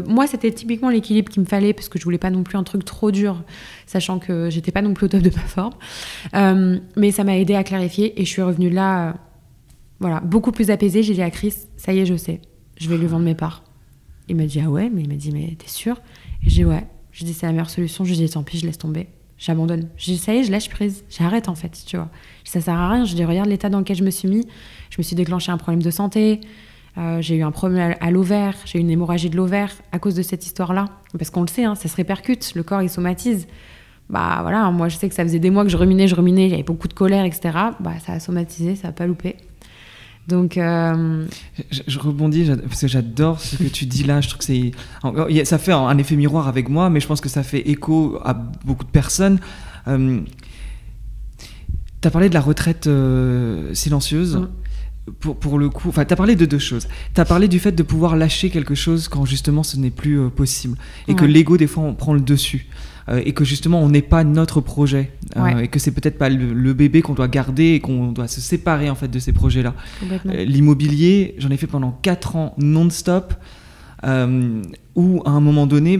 moi, c'était typiquement l'équilibre qu'il me fallait parce que je voulais pas non plus un truc trop dur, sachant que j'étais pas non plus au top de ma forme. Mais ça m'a aidé à clarifier et je suis revenue là, voilà, beaucoup plus apaisée. J'ai dit à Chris, ça y est, je sais, je vais lui vendre mes parts. Il m'a dit ah ouais, mais il m'a dit mais t'es sûre? Et j'ai dit ouais. J'ai dit c'est la meilleure solution. Je lui ai dit tant pis, je laisse tomber. J'abandonne. J'ai dit, ça y est, je lâche prise. J'arrête, en fait, tu vois. Ça sert à rien. Je dis, regarde l'état dans lequel je me suis mis. Je me suis déclenché un problème de santé. J'ai eu un problème à l'ovaire. J'ai eu une hémorragie de l'ovaire à cause de cette histoire-là. Parce qu'on le sait, hein, ça se répercute. Le corps, il somatise. Bah voilà, moi, je sais que ça faisait des mois que je ruminais. Il y avait beaucoup de colère, etc. Bah, ça a somatisé, ça n'a pas loupé. Donc, je rebondis parce que j'adore ce que tu dis là. Je trouve que ça fait un effet miroir avec moi, mais je pense que ça fait écho à beaucoup de personnes. Tu as parlé de la retraite silencieuse. Pour le coup, enfin, tu as parlé de 2 choses. Tu as parlé du fait de pouvoir lâcher quelque chose quand justement ce n'est plus possible et que l'ego des fois on prend le dessus. Et que justement on n'est pas notre projet et que c'est peut-être pas le bébé qu'on doit garder et qu'on doit se séparer en fait de ces projets-là. L'immobilier, j'en ai fait pendant 4 ans non-stop où à un moment donné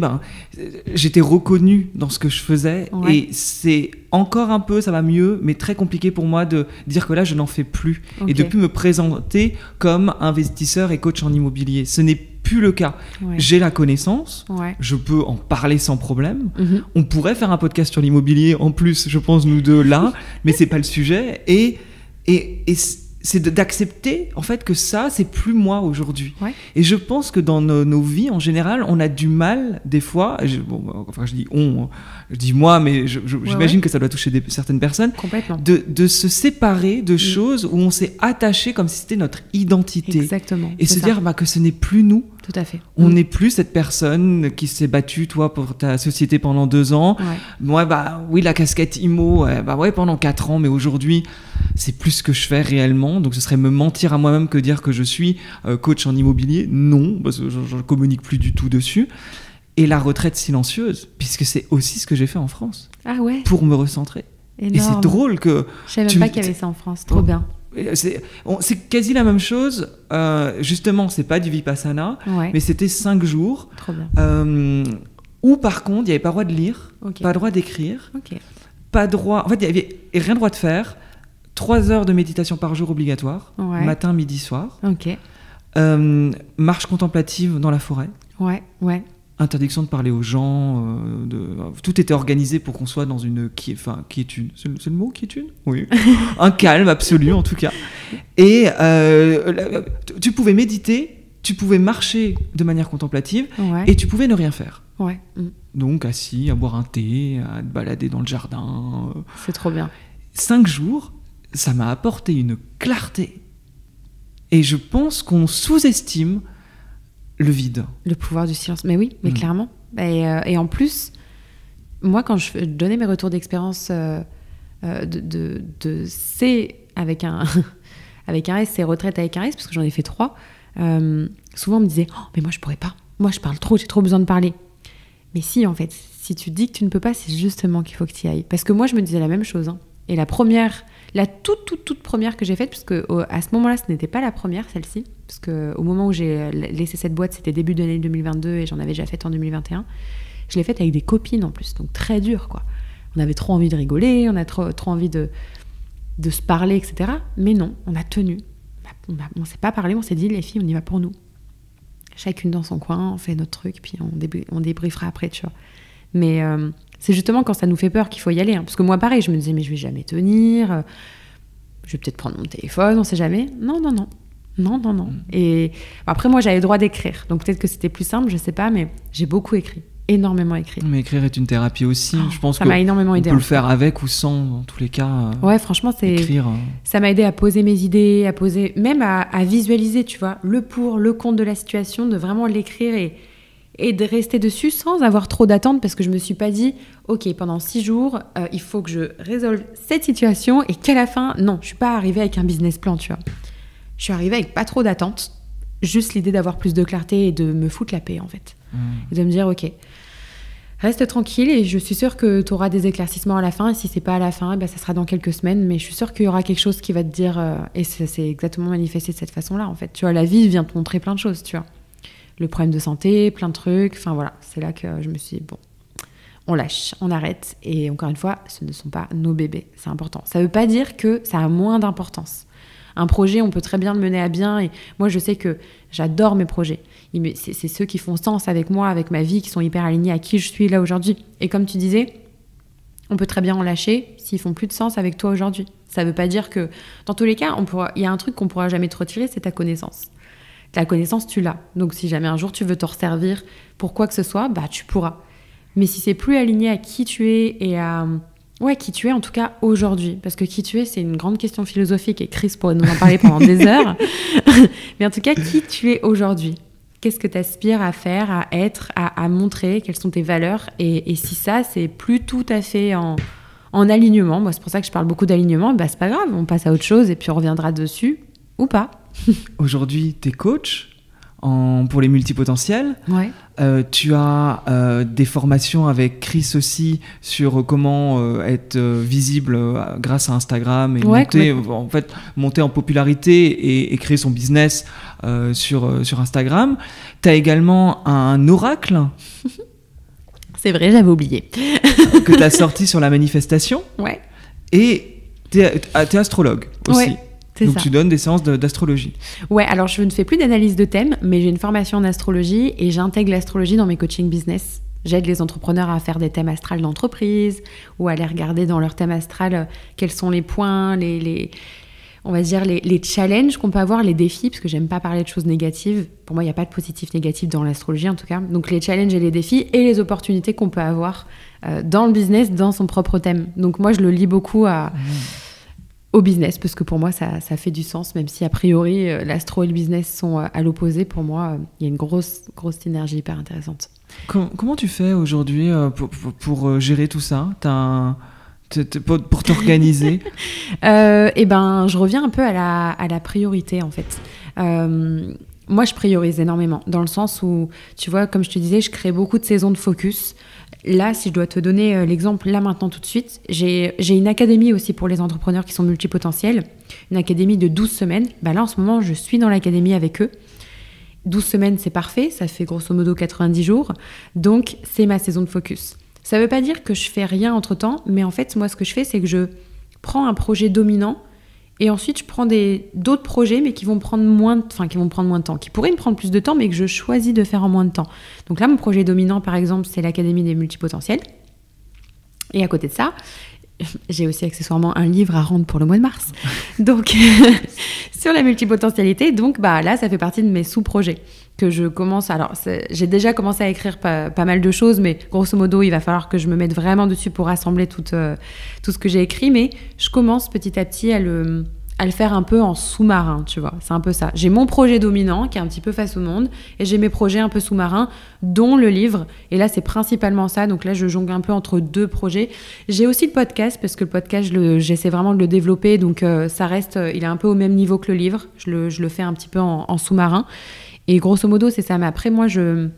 j'étais reconnue dans ce que je faisais et c'est encore un peu, ça va mieux, mais très compliqué pour moi de dire que là je n'en fais plus et de plus me présenter comme investisseur et coach en immobilier. Ce n'est plus le cas. J'ai la connaissance, je peux en parler sans problème. On pourrait faire un podcast sur l'immobilier en plus, je pense nous deux là, mais c'est pas le sujet et c'est d'accepter en fait que ça c'est plus moi aujourd'hui. Et je pense que dans nos vies en général on a du mal des fois, je dis moi, mais j'imagine que ça doit toucher certaines personnes, de se séparer de choses où on s'est attaché comme si c'était notre identité. Exactement, et se dire que ce n'est plus nous. Tout à fait. On n'est plus cette personne qui s'est battue, toi, pour ta société pendant 2 ans. Moi, oui, la casquette IMO, pendant 4 ans, mais aujourd'hui, c'est plus ce que je fais réellement. Donc, ce serait me mentir à moi-même que dire que je suis coach en immobilier. Non, parce que je ne communique plus du tout dessus. Et la retraite silencieuse, puisque c'est aussi ce que j'ai fait en France. Ah ouais. Pour me recentrer. Énorme. Et c'est drôle que... Je savais même pas qu'il y avait ça en France. Trop bien. C'est quasi la même chose. Justement, c'est pas du Vipassana, mais c'était 5 jours. Trop bien. Où par contre, il n'y avait pas le droit de lire, Okay. pas le droit d'écrire, Ok. pas droit. En fait, il n'y avait rien le droit de faire. 3 heures de méditation par jour obligatoire, Ouais. matin, midi, soir. Ok. Marche contemplative dans la forêt. Ouais. Interdiction de parler aux gens. Tout était organisé pour qu'on soit dans une quiétude. C'est le mot, quiétude ? Oui. Un calme absolu, en tout cas. Et tu pouvais méditer, tu pouvais marcher de manière contemplative, et tu pouvais ne rien faire. Ouais. Donc, assis, à boire un thé, à te balader dans le jardin. C'est trop bien. 5 jours, ça m'a apporté une clarté. Et je pense qu'on sous-estime le vide. Le pouvoir du silence. Mais oui, mais clairement. Et en plus, moi, quand je donnais mes retours d'expérience de C avec un S, c'est retraite avec un S, parce que j'en ai fait 3, souvent on me disait « mais moi je pourrais pas. Moi je parle trop, j'ai trop besoin de parler. » Mais si, en fait, si tu dis que tu ne peux pas, c'est justement qu'il faut que tu y ailles. Parce que moi, je me disais la même chose. Hein. Et la toute première que j'ai faite, parce que à ce moment-là, ce n'était pas la première, celle-ci, parce que au moment où j'ai laissé cette boîte, c'était début de l'année 2022 et j'en avais déjà fait en 2021. Je l'ai faite avec des copines en plus, donc très dur, quoi. On avait trop envie de rigoler, on a trop envie de se parler, etc. Mais non, on a tenu. On s'est pas parlé, on s'est dit, les filles, on y va pour nous. Chacune dans son coin, on fait notre truc, puis on débriefera après, tu vois. Mais c'est justement quand ça nous fait peur qu'il faut y aller. Hein. Parce que moi, pareil, je me disais, mais je vais jamais tenir. Je vais peut-être prendre mon téléphone, on sait jamais. Non. Et après, moi, j'avais le droit d'écrire. Donc peut-être que c'était plus simple, je sais pas, mais j'ai beaucoup écrit. Énormément écrit. Mais écrire est une thérapie aussi. Je pense ça m'a énormément aidé. On peut le faire avec ou sans, dans tous les cas. Ouais, franchement, écrire. Ça m'a aidé à poser mes idées, même à visualiser, tu vois, le pour, le contre de la situation, de vraiment l'écrire et de rester dessus sans avoir trop d'attentes, parce que je me suis pas dit, ok, pendant 6 jours, il faut que je résolve cette situation et qu'à la fin, non, je suis pas arrivée avec un business plan, tu vois. Je suis arrivée avec pas trop d'attentes, juste l'idée d'avoir plus de clarté et de me foutre la paix, en fait. Et de me dire, ok, reste tranquille et je suis sûre que tu auras des éclaircissements à la fin, et si c'est pas à la fin, ça sera dans quelques semaines, mais je suis sûre qu'il y aura quelque chose qui va te dire, et ça s'est exactement manifesté de cette façon-là, en fait. Tu vois, la vie vient te montrer plein de choses, tu vois. Le problème de santé, plein de trucs, enfin voilà, c'est là que je me suis dit, bon, on lâche, on arrête, et encore une fois, ce ne sont pas nos bébés, c'est important. Ça veut pas dire que ça a moins d'importance. Un projet, on peut très bien le mener à bien, et moi je sais que j'adore mes projets. C'est ceux qui font sens avec moi, avec ma vie, qui sont hyper alignés à qui je suis là aujourd'hui. Et comme tu disais, on peut très bien en lâcher s'ils font plus de sens avec toi aujourd'hui. Ça veut pas dire que, dans tous les cas, il y a un truc qu'on pourra jamais te retirer, c'est ta connaissance. Ta connaissance, tu l'as. Donc si jamais un jour tu veux t'en resservir pour quoi que ce soit, tu pourras. Mais si c'est plus aligné à qui tu es et à... Ouais, qui tu es en tout cas aujourd'hui. Parce que qui tu es, c'est une grande question philosophique et Chris pourrait nous en parler pendant des heures. Mais en tout cas, qui tu es aujourd'hui ? Qu'est-ce que tu aspires à faire, à être, à montrer ? Quelles sont tes valeurs ? Et si ça, c'est plus tout à fait en alignement, moi c'est pour ça que je parle beaucoup d'alignement, c'est pas grave, on passe à autre chose et puis on reviendra dessus, ou pas. Aujourd'hui, tu es coach pour les multipotentiels. Ouais. Tu as des formations avec Chris aussi sur comment être visible grâce à Instagram et monter en popularité et créer son business sur Instagram. Tu as également un oracle. C'est vrai, j'avais oublié. Que tu as sorti sur la manifestation. Ouais. Et tu es astrologue aussi. Ouais. Donc tu donnes des séances d'astrologie. Ouais, alors je ne fais plus d'analyse de thème, mais j'ai une formation en astrologie et j'intègre l'astrologie dans mes coachings business. J'aide les entrepreneurs à faire des thèmes astrales d'entreprise ou à aller regarder dans leur thème astral quels sont les points, on va dire les challenges qu'on peut avoir, les défis, parce que j'aime pas parler de choses négatives. Pour moi, il n'y a pas de positif, négatif dans l'astrologie en tout cas. Donc les challenges et les défis et les opportunités qu'on peut avoir dans le business, dans son propre thème. Donc moi, je le lie beaucoup au business, parce que pour moi, ça fait du sens, même si a priori, l'astro et le business sont à l'opposé. Pour moi, il y a une grosse synergie hyper intéressante. Comment tu fais aujourd'hui pour gérer tout ça ? Pour t'organiser? Je reviens un peu à la priorité, en fait. moi, je priorise énormément, dans le sens où, tu vois, comme je te disais, je crée beaucoup de saisons de focus. Là, si je dois te donner l'exemple, là, maintenant, tout de suite, j'ai une académie aussi pour les entrepreneurs qui sont multipotentiels, une académie de 12 semaines. Bah, là, en ce moment, je suis dans l'académie avec eux. 12 semaines, c'est parfait, ça fait grosso modo 90 jours. Donc, c'est ma saison de focus. Ça ne veut pas dire que je fais rien entre-temps, mais en fait, moi, ce que je fais, c'est que je prends un projet dominant et ensuite, je prends d'autres projets, mais qui vont prendre moins de temps, qui pourraient me prendre plus de temps, mais que je choisis de faire en moins de temps. Donc là, mon projet dominant, par exemple, c'est l'Académie des multipotentiels. Et à côté de ça, j'ai aussi accessoirement un livre à rendre pour le mois de mars. Donc, sur la multipotentialité. Donc, là, ça fait partie de mes sous-projets que je commence. Alors, j'ai déjà commencé à écrire pas mal de choses, mais grosso modo, il va falloir que je me mette vraiment dessus pour rassembler tout ce que j'ai écrit. Mais je commence petit à petit à le faire un peu en sous-marin, tu vois. C'est un peu ça. J'ai mon projet dominant qui est un petit peu face au monde et j'ai mes projets un peu sous-marins, dont le livre. Et là, c'est principalement ça. Donc là, je jongle un peu entre 2 projets. J'ai aussi le podcast parce que le podcast, j'essaie vraiment de le développer. Donc ça reste, il est un peu au même niveau que le livre. Je le fais un petit peu en sous-marin. Et grosso modo, c'est ça. Mais après, moi, je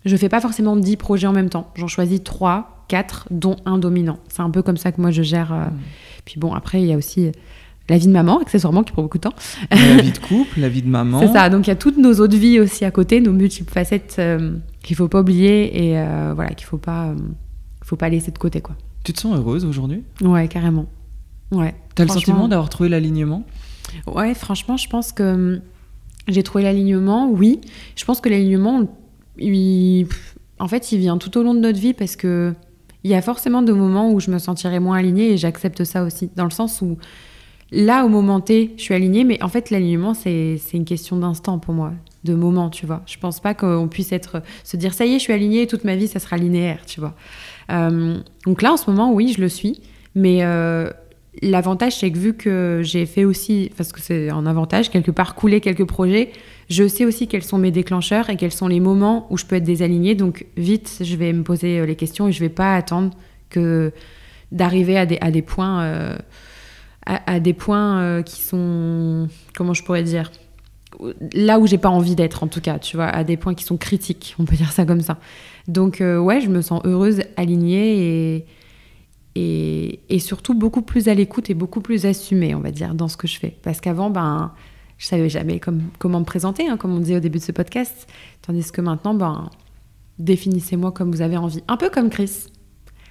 fais pas forcément 10 projets en même temps. J'en choisis 3, 4, dont un dominant. C'est un peu comme ça que moi, je gère. Puis bon, après, il y a aussi la vie de maman, accessoirement, qui prend beaucoup de temps. La vie de couple, la vie de maman. C'est ça. Donc, il y a toutes nos autres vies aussi à côté, nos multiples facettes qu'il faut pas oublier et voilà, qu'il faut pas laisser de côté, quoi. Tu te sens heureuse aujourd'hui ? Ouais, carrément. Ouais. T'as le sentiment d'avoir trouvé l'alignement ? Ouais, franchement, je pense que j'ai trouvé l'alignement, oui. Je pense que l'alignement, en fait, il vient tout au long de notre vie parce que il y a forcément des moments où je me sentirai moins alignée et j'accepte ça aussi. Dans le sens où, là, au moment T, je suis alignée, mais en fait, l'alignement, c'est une question d'instant pour moi, de moment, tu vois. Je pense pas qu'on puisse se dire, ça y est, je suis alignée, toute ma vie, ça sera linéaire, tu vois. Donc là, en ce moment, oui, je le suis, mais l'avantage, c'est que vu que j'ai fait aussi, parce que c'est un avantage, quelque part, couler quelques projets, je sais aussi quels sont mes déclencheurs et quels sont les moments où je peux être désalignée. Donc, vite, je vais me poser les questions et je vais pas attendre d'arriver à des points, qui sont, comment je pourrais dire, là où j'ai pas envie d'être, en tout cas, tu vois, à des points qui sont critiques, on peut dire ça comme ça. Donc, ouais, je me sens heureuse, alignée et surtout beaucoup plus à l'écoute et beaucoup plus assumée, on va dire, dans ce que je fais. Parce qu'avant, je savais jamais comment me présenter, hein, comme on disait au début de ce podcast. Tandis que maintenant, définissez-moi comme vous avez envie. Un peu comme Chris,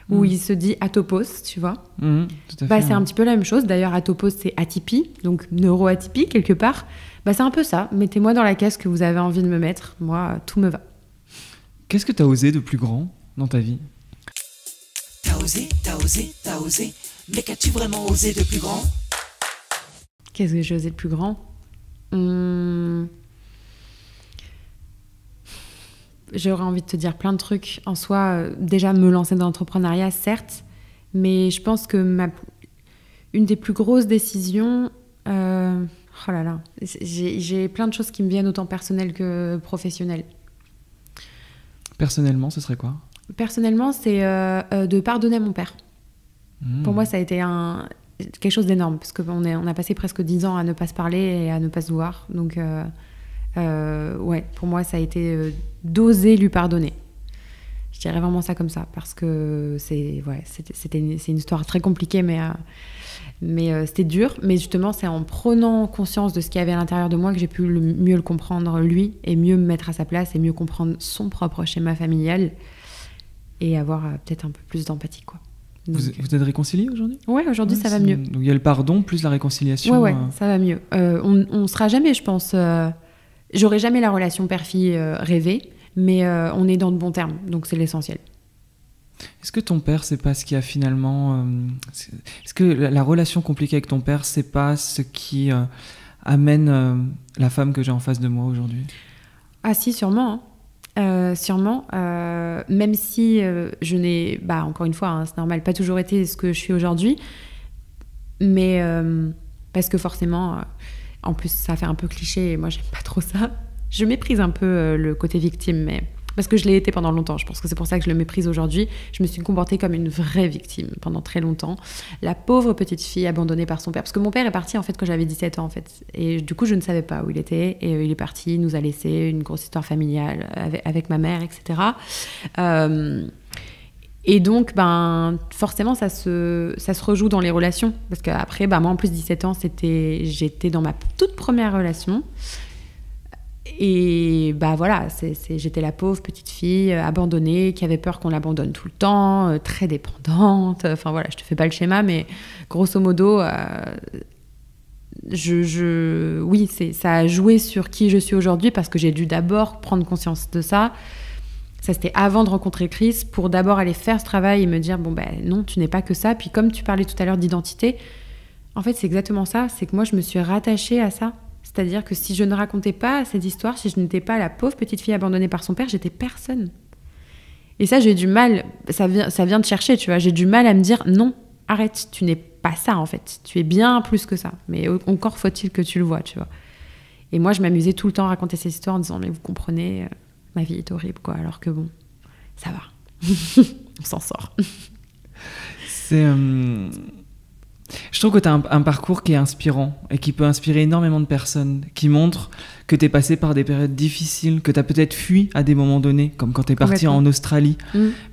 où il se dit atopos, tu vois. Tout à fait, c'est un petit peu la même chose. D'ailleurs, atopos, c'est atypie, donc neuroatypie, quelque part. C'est un peu ça. Mettez-moi dans la case que vous avez envie de me mettre. Moi, tout me va. Qu'est-ce que t'as osé de plus grand dans ta vie ? T'as osé, mais qu'as-tu vraiment osé de plus grand ? Qu'est-ce que j'ai osé de plus grand ? J'aurais envie de te dire plein de trucs. En soi, déjà me lancer dans l'entrepreneuriat, certes, mais je pense que une des plus grosses décisions... oh là là, j'ai plein de choses qui me viennent autant personnelles que professionnelles. Personnellement, ce serait quoi ? Personnellement, c'est de pardonner à mon père. Pour moi, ça a été quelque chose d'énorme, parce qu'on a passé presque 10 ans à ne pas se parler et à ne pas se voir. Donc, ouais, pour moi, ça a été d'oser lui pardonner. Je dirais vraiment ça comme ça, parce que c'est une histoire très compliquée, mais c'était dur. Mais justement, c'est en prenant conscience de ce qu'il y avait à l'intérieur de moi que j'ai pu mieux le comprendre, lui, et mieux me mettre à sa place, et mieux comprendre son propre schéma familial, et avoir peut-être un peu plus d'empathie, quoi. Donc, vous êtes réconciliés aujourd'hui ? Ouais, aujourd'hui, ça va mieux. Donc il y a le pardon plus la réconciliation. Ouais, ça va mieux. On sera jamais, je pense... j'aurai jamais la relation père-fille rêvée, mais on est dans de bons termes, donc c'est l'essentiel. Est-ce que ton père, c'est pas ce qui a finalement... Est-ce que la relation compliquée avec ton père, c'est pas ce qui amène la femme que j'ai en face de moi aujourd'hui ? Ah si, sûrement, hein. Sûrement, même si je n'ai, encore une fois, hein, c'est normal, pas toujours été ce que je suis aujourd'hui, mais parce que forcément, en plus ça fait un peu cliché et moi j'aime pas trop ça, je méprise un peu le côté victime, mais Parce que je l'ai été pendant longtemps. Je pense que c'est pour ça que je le méprise aujourd'hui. Je me suis comportée comme une vraie victime pendant très longtemps. La pauvre petite fille abandonnée par son père. Parce que mon père est parti en fait quand j'avais 17 ans en fait. Et du coup, je ne savais pas où il était. Et il est parti, il nous a laissé une grosse histoire familiale avec ma mère, etc. Et donc, forcément, ça se rejoue dans les relations. Parce qu'après, moi, en plus, 17 ans, j'étais dans ma toute première relation. Et voilà, j'étais la pauvre petite fille abandonnée, qui avait peur qu'on l'abandonne tout le temps, très dépendante. Enfin voilà, je te fais pas le schéma, mais grosso modo, oui, ça a joué sur qui je suis aujourd'hui parce que j'ai dû d'abord prendre conscience de ça. Ça, c'était avant de rencontrer Chris, pour d'abord aller faire ce travail et me dire, non, tu n'es pas que ça. Puis comme tu parlais tout à l'heure d'identité, en fait, c'est exactement ça. C'est que moi, je me suis rattachée à ça. C'est-à-dire que si je ne racontais pas cette histoire, si je n'étais pas la pauvre petite fille abandonnée par son père, j'étais personne. Et ça, j'ai du mal, ça vient de chercher, tu vois, j'ai du mal à me dire, non, arrête, tu n'es pas ça, en fait. Tu es bien plus que ça. Mais encore faut-il que tu le vois, tu vois. Et moi, je m'amusais tout le temps à raconter ces histoires en disant, mais vous comprenez, ma vie est horrible, quoi. Alors que bon, ça va. On s'en sort. Je trouve que tu as un parcours qui est inspirant et qui peut inspirer énormément de personnes, qui montre que tu es passé par des périodes difficiles, que tu as peut-être fui à des moments donnés, comme quand tu es parti en Australie,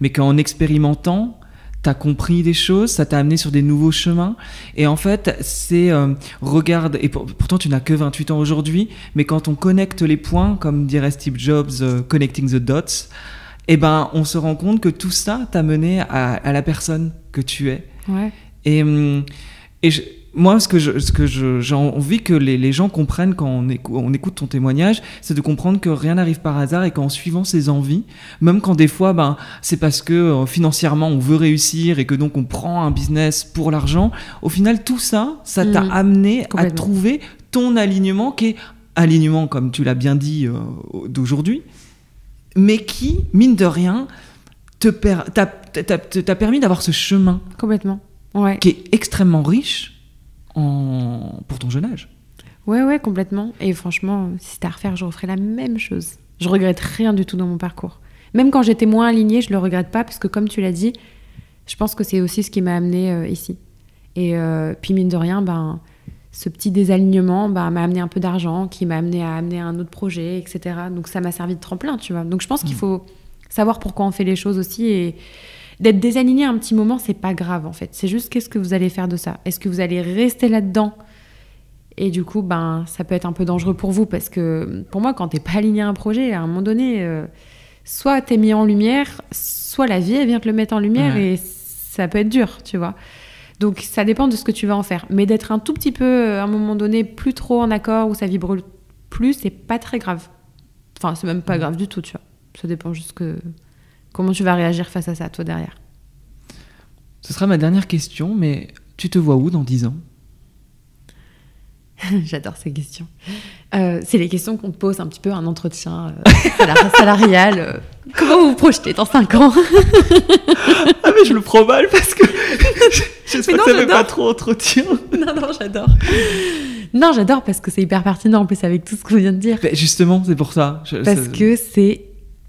mais qu'en expérimentant, tu as compris des choses, ça t'a amené sur des nouveaux chemins. Et en fait, regarde, et pourtant tu n'as que 28 ans aujourd'hui, mais quand on connecte les points, comme dirait Steve Jobs, connecting the dots, on se rend compte que tout ça t'a mené à la personne que tu es. Ouais. Moi, j'ai envie que les gens comprennent quand on écoute ton témoignage, c'est de comprendre que rien n'arrive par hasard et qu'en suivant ses envies, même quand des fois, c'est parce que financièrement on veut réussir et que donc on prend un business pour l'argent, au final tout ça t'a amené à trouver ton alignement, qui est alignement, comme tu l'as bien dit, d'aujourd'hui, mais qui, mine de rien, t'a permis d'avoir ce chemin. Complètement. Ouais. Qui est extrêmement riche pour ton jeune âge. Ouais, complètement. Et franchement, si c'était à refaire, je referais la même chose. Je regrette rien du tout dans mon parcours. Même quand j'étais moins alignée, je le regrette pas, parce que comme tu l'as dit, je pense que c'est aussi ce qui m'a amenée ici. Et puis mine de rien, ce petit désalignement m'a amené un peu d'argent, qui m'a amené à amener un autre projet, etc. Donc ça m'a servi de tremplin, tu vois. Donc je pense qu'il faut savoir pourquoi on fait les choses aussi, et d'être désaligné un petit moment, c'est pas grave en fait. C'est juste qu'est-ce que vous allez faire de ça. Est-ce que vous allez rester là-dedans ? Et du coup, ça peut être un peu dangereux pour vous, parce que pour moi, quand t'es pas aligné à un projet, à un moment donné, soit t'es mis en lumière, soit la vie elle vient te le mettre en lumière, et ça peut être dur, tu vois. Donc ça dépend de ce que tu vas en faire. Mais d'être un tout petit peu, à un moment donné, plus trop en accord, ou ça vibre plus, c'est pas très grave. Enfin, c'est même pas grave du tout, tu vois. Ça dépend juste comment tu vas réagir face à ça, toi, derrière. Ce sera ma dernière question, mais tu te vois où dans 10 ans ? J'adore ces questions. C'est les questions qu'on te pose un petit peu à un entretien salarial. Comment vous vous projetez dans 5 ans ? Ah mais je le prends mal parce que j'espère que ça ne fait pas trop entretien. Non, j'adore. Non, j'adore parce que c'est hyper pertinent en plus avec tout ce qu'on vient de dire. Mais justement, c'est pour ça. Parce que c'est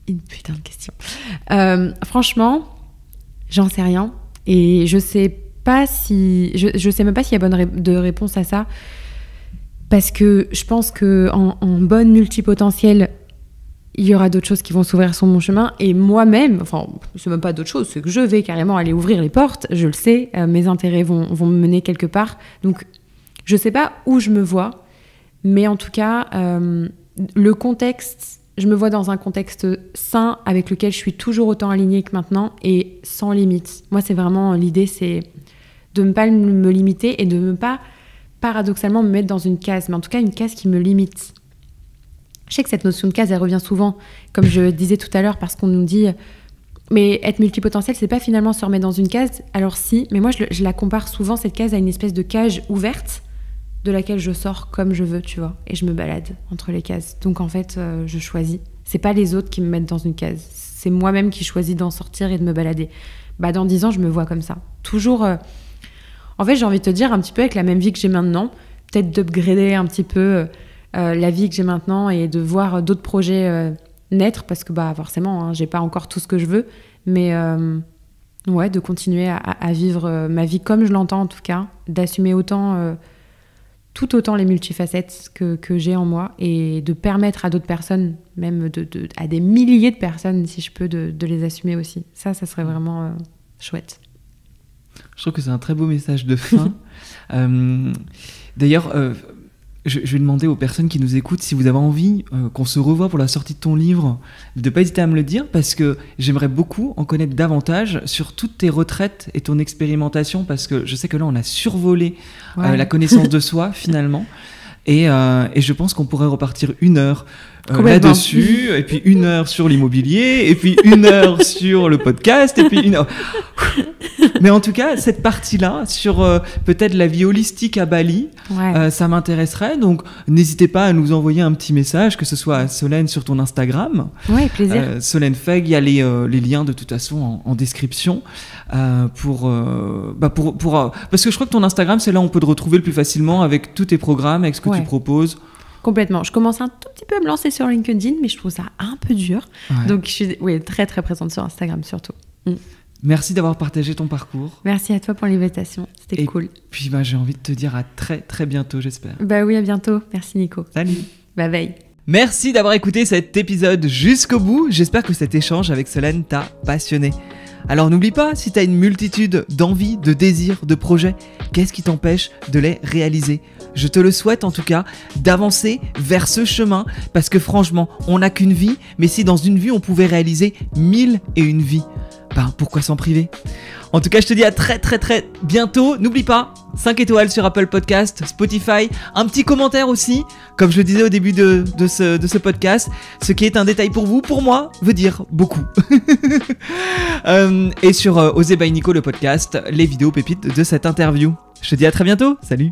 une putain de question. Franchement, j'en sais rien. Et je sais pas si... Je sais même pas s'il y a de réponse à ça. Parce que je pense qu'en bonne multipotentielle, il y aura d'autres choses qui vont s'ouvrir sur mon chemin. Et moi-même, enfin, c'est même pas d'autres choses, c'est que je vais carrément aller ouvrir les portes. Je le sais, mes intérêts vont me mener quelque part. Donc, je sais pas où je me vois. Mais en tout cas, le contexte... Je me vois dans un contexte sain avec lequel je suis toujours autant alignée que maintenant et sans limite. Moi, c'est vraiment l'idée, c'est de ne pas me limiter et de ne pas, paradoxalement, me mettre dans une case. Mais en tout cas, une case qui me limite. Je sais que cette notion de case, elle revient souvent, comme je disais tout à l'heure, parce qu'on nous dit « mais être multipotentiel, c'est pas finalement se remettre dans une case ». Alors si, mais moi, je la compare souvent, cette case, à une espèce de cage ouverte de laquelle je sors comme je veux, tu vois, et je me balade entre les cases. Donc en fait, je choisis. C'est pas les autres qui me mettent dans une case, c'est moi-même qui choisis d'en sortir et de me balader. Dans 10 ans, je me vois comme ça. Toujours... En fait, j'ai envie de te dire, un petit peu avec la même vie que j'ai maintenant, peut-être d'upgrader un petit peu la vie que j'ai maintenant et de voir d'autres projets naître, parce que forcément, hein, j'ai pas encore tout ce que je veux, mais ouais, de continuer à vivre ma vie comme je l'entends en tout cas, d'assumer tout autant les multifacettes que j'ai en moi et de permettre à d'autres personnes, même à des milliers de personnes, si je peux, de les assumer aussi. Ça serait vraiment chouette. Je trouve que c'est un très beau message de fin. D'ailleurs, je vais demander aux personnes qui nous écoutent si vous avez envie qu'on se revoie pour la sortie de ton livre, de ne pas hésiter à me le dire, parce que j'aimerais beaucoup en connaître davantage sur toutes tes retraites et ton expérimentation, parce que je sais que là on a survolé la connaissance de soi finalement, et je pense qu'on pourrait repartir 1 heure là-dessus, et puis 1 heure sur l'immobilier, et puis 1 heure sur le podcast, et puis 1 heure... Mais en tout cas, cette partie-là, sur peut-être la vie holistique à Bali, ça m'intéresserait. Donc, n'hésitez pas à nous envoyer un petit message, que ce soit à Solène sur ton Instagram. Ouais, plaisir. Solène Feg, il y a les liens de toute façon en description. Parce que je crois que ton Instagram, c'est là où on peut te retrouver le plus facilement avec tous tes programmes, avec ce que tu proposes. Complètement. Je commence un tout petit peu à me lancer sur LinkedIn, mais je trouve ça un peu dur. Ouais. Donc, je suis très, très présente sur Instagram surtout. Merci d'avoir partagé ton parcours. Merci à toi pour l'invitation, c'était cool. Puis j'ai envie de te dire à très très bientôt, j'espère. Oui, à bientôt. Merci Nico. Salut. Bye bye. Merci d'avoir écouté cet épisode jusqu'au bout. J'espère que cet échange avec Solène t'a passionné. Alors n'oublie pas, si t'as une multitude d'envies, de désirs, de projets, qu'est-ce qui t'empêche de les réaliser ? Je te le souhaite en tout cas, d'avancer vers ce chemin, parce que franchement, on n'a qu'une vie, mais si dans une vie on pouvait réaliser 1001 vies, pourquoi s'en priver ? En tout cas, je te dis à très très très bientôt. N'oublie pas, 5 étoiles sur Apple Podcast, Spotify, un petit commentaire aussi, comme je le disais au début de ce podcast. Ce qui est un détail pour vous, pour moi, veut dire beaucoup. Et sur Osez by Nico, le podcast, les vidéos pépites de cette interview. Je te dis à très bientôt, salut.